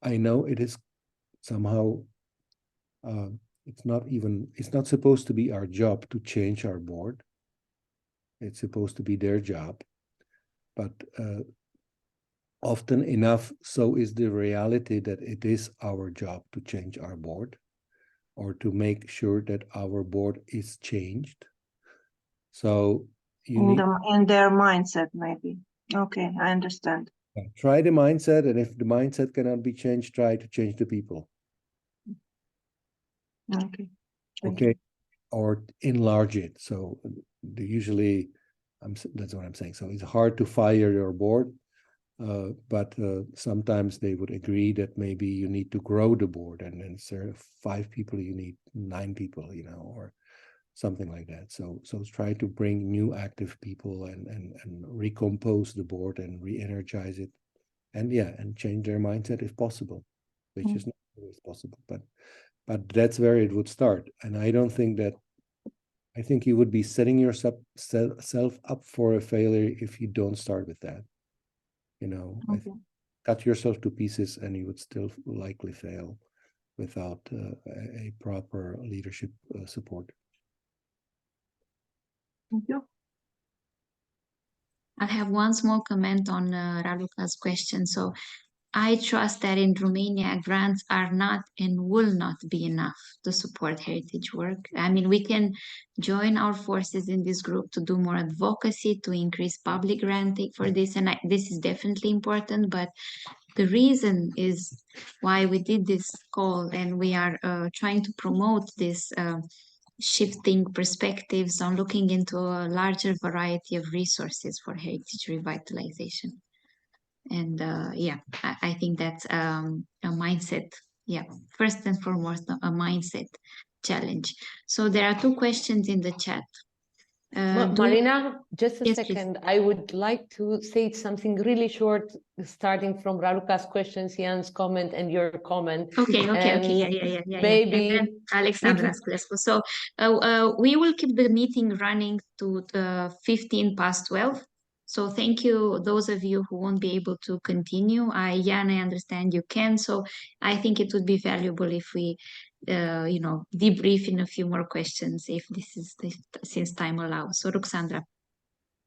I know it is somehow it's not supposed to be our job to change our board. It's supposed to be their job. But often enough, so is the reality that it is our job to change our board or to make sure that our board is changed. So you in their mindset, maybe. Okay, I understand. Try the mindset, and if the mindset cannot be changed, try to change the people. Okay. Okay, or enlarge it. So usually, that's what I'm saying. So it's hard to fire your board, but sometimes they would agree that maybe you need to grow the board, and instead of 5 people, you need 9 people, you know, or something like that. So try to bring new active people and recompose the board and re-energize it, and change their mindset if possible, which is not always possible, but that's where it would start. And I think you would be setting yourself up for a failure if you don't start with that. You know, Okay. Cut yourself to pieces and you would still likely fail without a proper leadership support. Thank you. I have one small comment on Raluca's question. So I trust that in Romania, grants are not and will not be enough to support heritage work. I mean, we can join our forces in this group to do more advocacy, to increase public granting for this. And this is definitely important. But the reason is why we did this call and we are trying to promote this shifting perspectives on looking into a larger variety of resources for heritage revitalization. And I think that's a mindset yeah, first and foremost, a mindset challenge. So there are two questions in the chat. Marina, just a Yes, second. please. I would like to say something really short, starting from Raluca's questions, Jan's comment, and your comment. Okay, And yeah. maybe And then Alexandra's question. So we will keep the meeting running to 15 past 12. So thank you, those of you who won't be able to continue. Jan, I understand you can. So I think it would be valuable if we, debrief in a few more questions, if this is since time allows. So Ruxandra.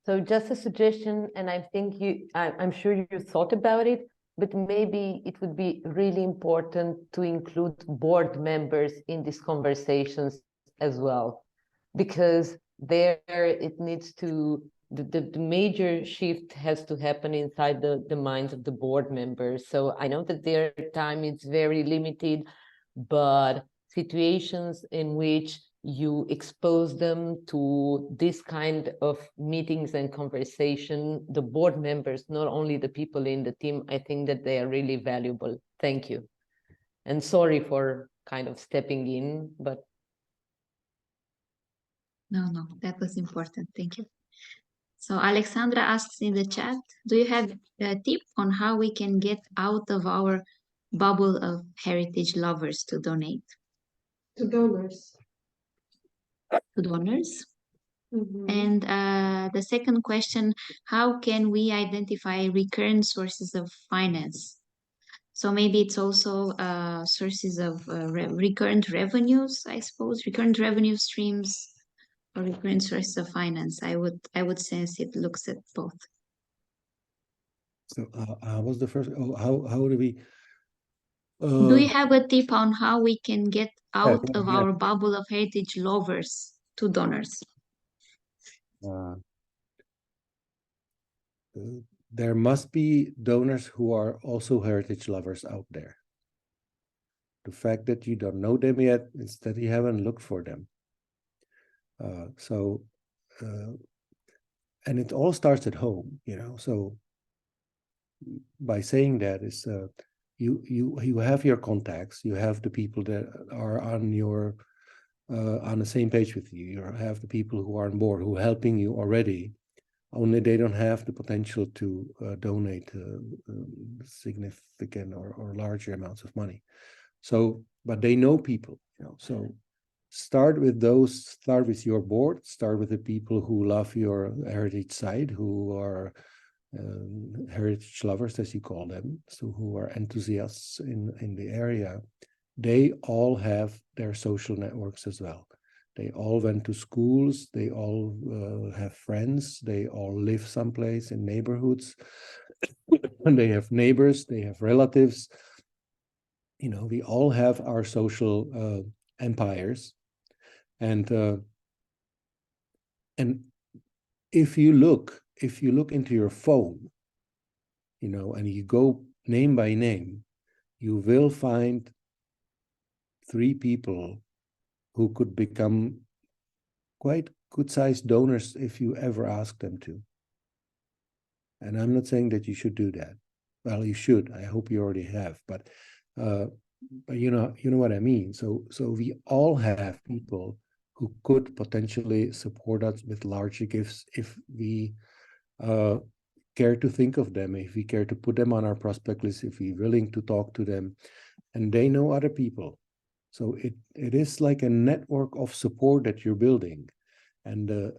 So just a suggestion, and I think I'm sure you thought about it, but maybe it would be really important to include board members in these conversations as well, because there it needs to, the major shift has to happen inside the minds of the board members. So I know that their time is very limited, but situations in which you expose them to this kind of meetings and conversation, the board members, not only the people in the team, I think that they are really valuable. Thank you. And sorry for kind of stepping in, but. No, that was important. Thank you. So Alexandra asks in the chat, do you have a tip on how we can get out of our bubble of heritage lovers to donate? To donors. To donors? Mm-hmm. And the second question, how can we identify recurrent sources of finance? So maybe it's also sources of recurrent revenues, I suppose, recurrent revenue streams or recurrent sources of finance. I would sense it looks at both. So what's the first? Oh, how do we? Do you have a tip on how we can get out of yeah. our bubble of heritage lovers to donors? There must be donors who are also heritage lovers out there. The fact that you don't know them yet is that you haven't looked for them. And it all starts at home, So by saying that is you have your contacts, you have the people that are on your on the same page with you. You have the people who are on board, who are helping you already. Only they don't have the potential to donate significant or larger amounts of money. So, but they know people, So start with those. Start with your board. Start with the people who love your heritage site, who are heritage lovers, as you call them, so who are enthusiasts in the area. They all have their social networks as well. They all went to schools, they all have friends, they all live someplace in neighborhoods, and they have neighbors, they have relatives. We all have our social empires. And if you look into your phone, and you go name by name, you will find 3 people who could become quite good-sized donors if you ever ask them to. And I'm not saying that you should do that. Well, you should. I hope you already have. But you know what I mean. So we all have people who could potentially support us with larger gifts if we care to think of them, if we care to put them on our prospect list, if we're willing to talk to them, and they know other people. So it is like a network of support that you're building, and the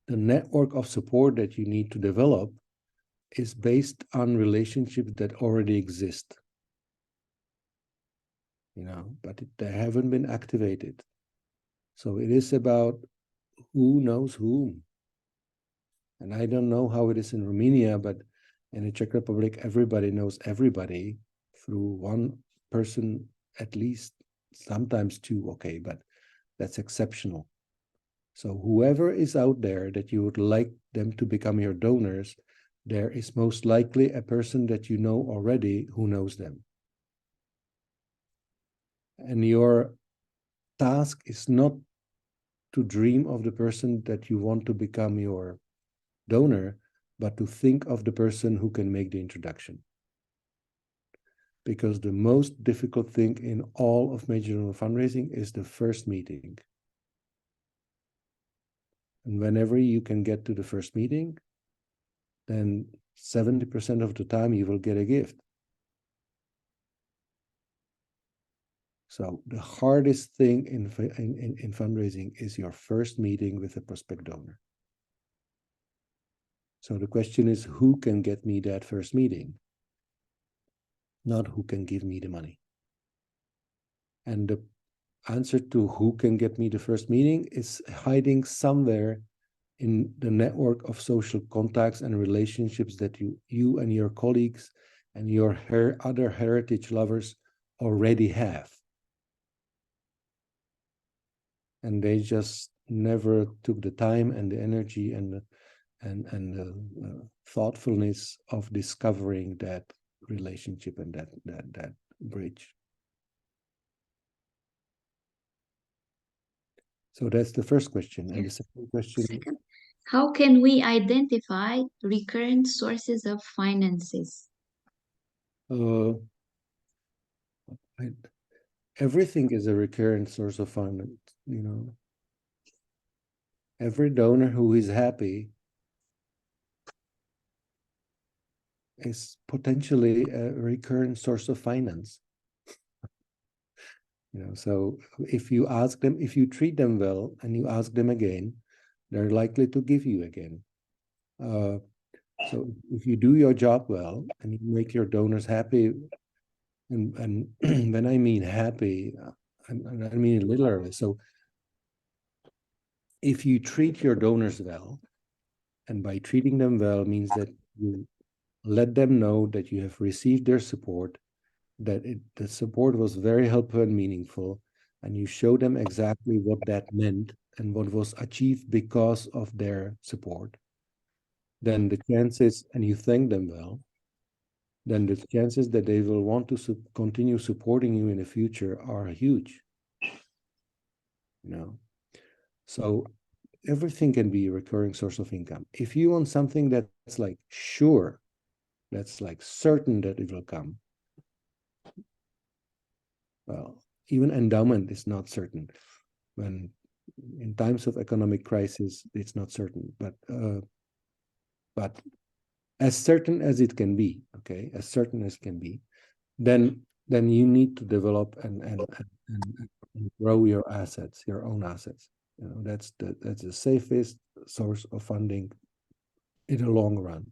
network of support that you need to develop is based on relationships that already exist, but they haven't been activated. So it is about who knows whom. And I don't know how it is in Romania, but in the Czech Republic, everybody knows everybody through one person, at least, sometimes 2, okay, but that's exceptional. So whoever is out there that you would like them to become your donors, there is most likely a person that you know already who knows them. And your task is not to dream of the person that you want to become your donor, but to think of the person who can make the introduction. because the most difficult thing in all of major donor fundraising is the first meeting. And whenever you can get to the first meeting, then 70% of the time you will get a gift. So the hardest thing in fundraising is your first meeting with a prospect donor. So the question is, who can get me that first meeting? Not who can give me the money. And the answer to who can get me the first meeting is hiding somewhere in the network of social contacts and relationships that you and your colleagues and your other heritage lovers already have. And they just never took the time and the energy and the thoughtfulness of discovering that relationship and that bridge. So that's the first question. And the second question. How can we identify recurrent sources of finances? Everything is a recurrent source of finance, you know. Every donor who is happy is potentially a recurrent source of finance. You know, so if you ask them, if you treat them well and you ask them again, they're likely to give you again. So if you do your job well and you make your donors happy, and when I mean happy, I mean it literally. So if you treat your donors well, and by treating them well means that you let them know that you have received their support, that the support was very helpful and meaningful, and you show them exactly what that meant and what was achieved because of their support, then the chances, and you thank them well, then the chances that they will want to continue supporting you in the future are huge. You know, so everything can be a recurring source of income. If you want something that's like sure, that's like certain that it will come, well, even endowment is not certain. When in times of economic crisis, it's not certain, but as certain as it can be, okay, as certain as can be, then you need to develop and grow your assets, your own assets. You know, that's the safest source of funding in the long run.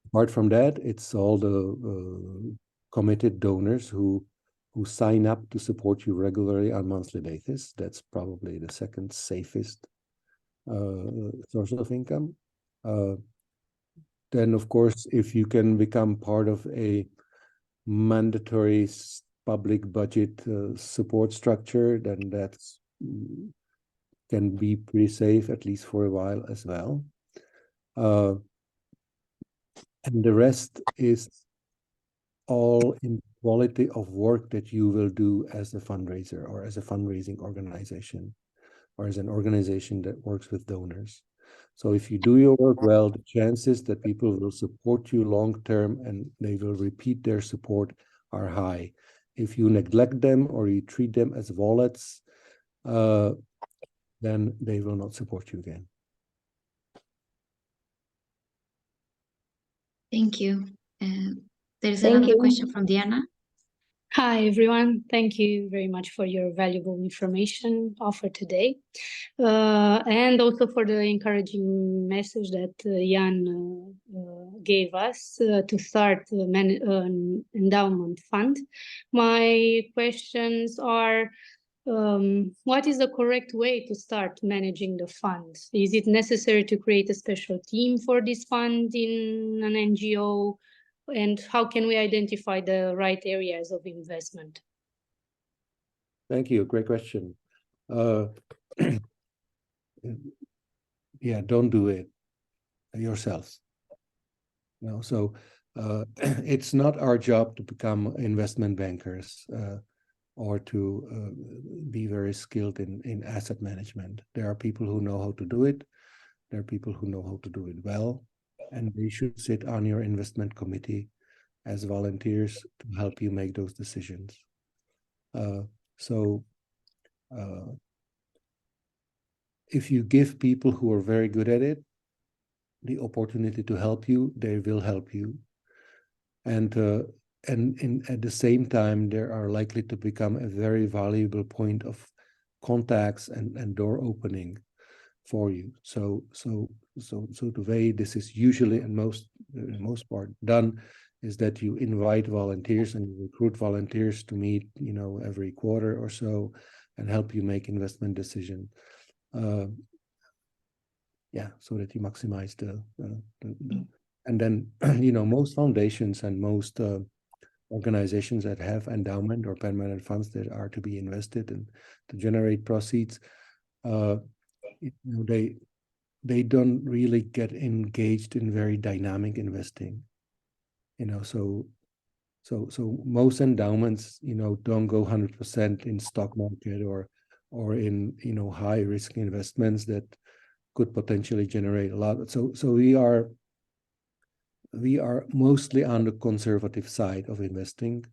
Apart from that, it's all the committed donors who sign up to support you regularly on a monthly basis. That's probably the second safest source of income. Then, of course, if you can become part of a mandatory public budget support structure, then that's can be pretty safe, at least for a while as well. And the rest is all in quality of work that you will do as a fundraiser or as a fundraising organization or as an organization that works with donors. So if you do your work well, the chances that people will support you long-term and they will repeat their support are high. If you neglect them or you treat them as wallets, then they will not support you again. Thank you. There's another question from Diana. Hi, everyone. Thank you very much for your valuable information offered today. And also for the encouraging message that Jan gave us to start an endowment fund. My questions are, what is the correct way to start managing the fund? Is it necessary to create a special team for this fund in an NGO? And how can we identify the right areas of investment? Thank you. Great question. Yeah, don't do it yourselves. You know, so it's not our job to become investment bankers or to be very skilled in asset management. There are people who know how to do it. There are people who know how to do it well, and they should sit on your investment committee as volunteers to help you make those decisions. So if you give people who are very good at it the opportunity to help you, they will help you. And at the same time, they are likely to become a very valuable point of contacts and door opening for you. So the way this is usually in most part done is that you invite volunteers and you recruit volunteers to meet, every quarter or so and help you make investment decision. So that you maximize the and then most foundations and most organizations that have endowment or permanent funds that are to be invested and to generate proceeds, they don't really get engaged in very dynamic investing. So most endowments don't go 100% in stock market or in high risk investments that could potentially generate a lot. So we are mostly on the conservative side of investing,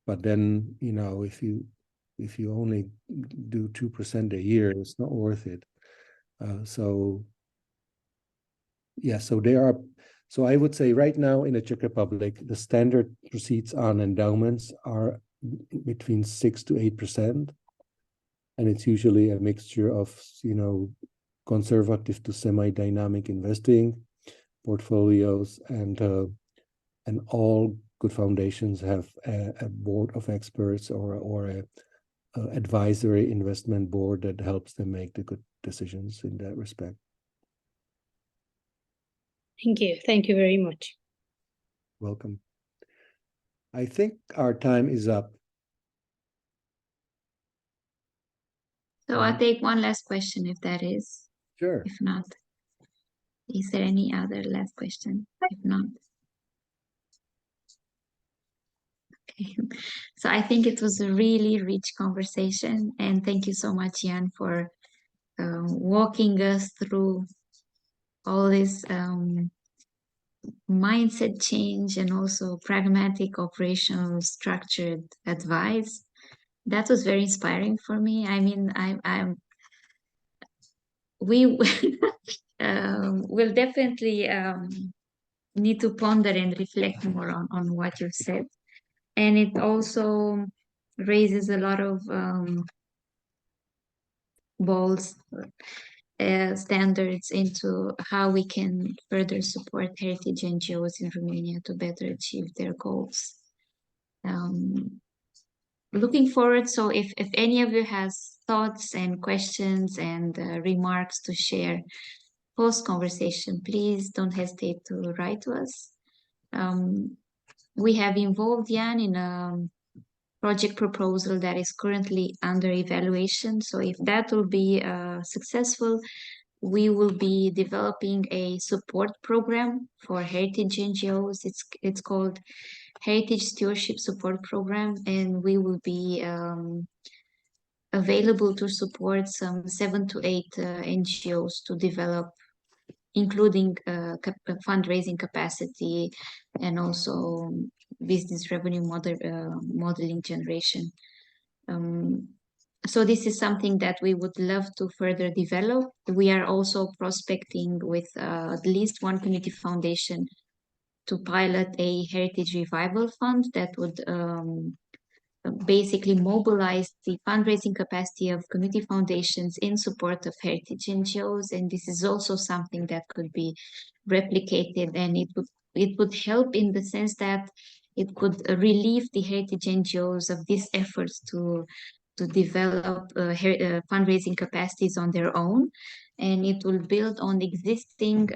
but then if you only do 2% a year, it's not worth it. So I would say right now in the Czech Republic, the standard proceeds on endowments are between 6 to 8%, and it's usually a mixture of conservative to semi-dynamic investing portfolios, and all good foundations have a board of experts or a advisory investment board that helps them make the good decisions in that respect. Thank you very much. Welcome. I think our time is up. So I'll take one last question if that is. Sure. If not, is there any other last question? If not. Okay. So I think it was a really rich conversation, and thank you so much, Jan, for walking us through all this mindset change and also pragmatic, operational, structured advice. That was very inspiring for me. I mean, we will definitely need to ponder and reflect more on what you've said. And it also raises a lot of bold standards into how we can further support heritage NGOs in Romania to better achieve their goals. Looking forward, so if any of you has thoughts and questions and remarks to share post-conversation, please don't hesitate to write to us. We have involved Jan in a project proposal that is currently under evaluation. So if that will be successful, we will be developing a support program for heritage NGOs. It's called Heritage Stewardship Support Program, and we will be available to support some 7 to 8 NGOs to develop, including fundraising capacity and also business revenue modeling generation. So this is something that we would love to further develop. We are also prospecting with at least one community foundation to pilot a heritage revival fund that would basically mobilize the fundraising capacity of community foundations in support of heritage NGOs. And this is also something that could be replicated, and it would help in the sense that it could relieve the heritage NGOs of these efforts to develop fundraising capacities on their own, and it will build on the existing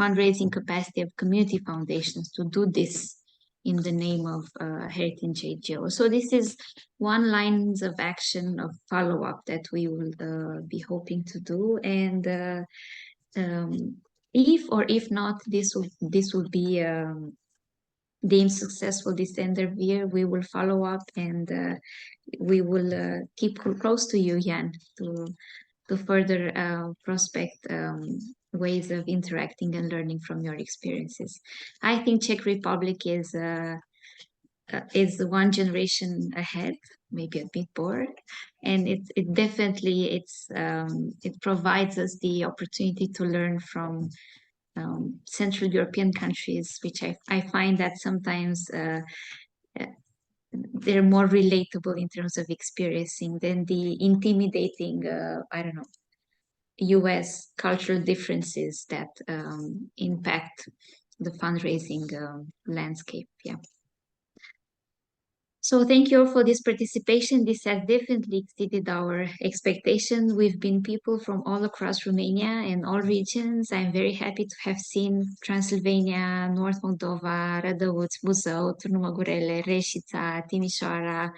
fundraising capacity of community foundations to do this in the name of heritage NGO. So this is one lines of action of follow-up that we will be hoping to do, and if not, this will be deemed successful this end of year, we will follow up, and we will keep close to you, Jan, to further prospect ways of interacting and learning from your experiences. I think Czech Republic is one generation ahead, maybe a bit bored, and it definitely it provides us the opportunity to learn from Central European countries, which I find that sometimes they're more relatable in terms of experiencing than the intimidating, I don't know, US cultural differences that impact the fundraising landscape. Yeah. So thank you all for this participation. This has definitely exceeded our expectations. We've been people from all across Romania and all regions. I'm very happy to have seen Transylvania, North Moldova, Rădăuți, Buzău, Târgu Mureș, Reșița, Timișoara.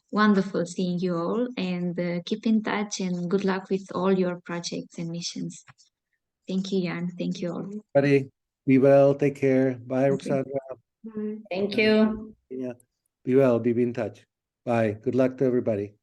Wonderful seeing you all, and keep in touch, and good luck with all your projects and missions. Thank you, Jan. Thank you all. Everybody, be well. Take care. Bye, Roxandra. Thank you. Yeah. Be well. Be in touch. Bye. Good luck to everybody.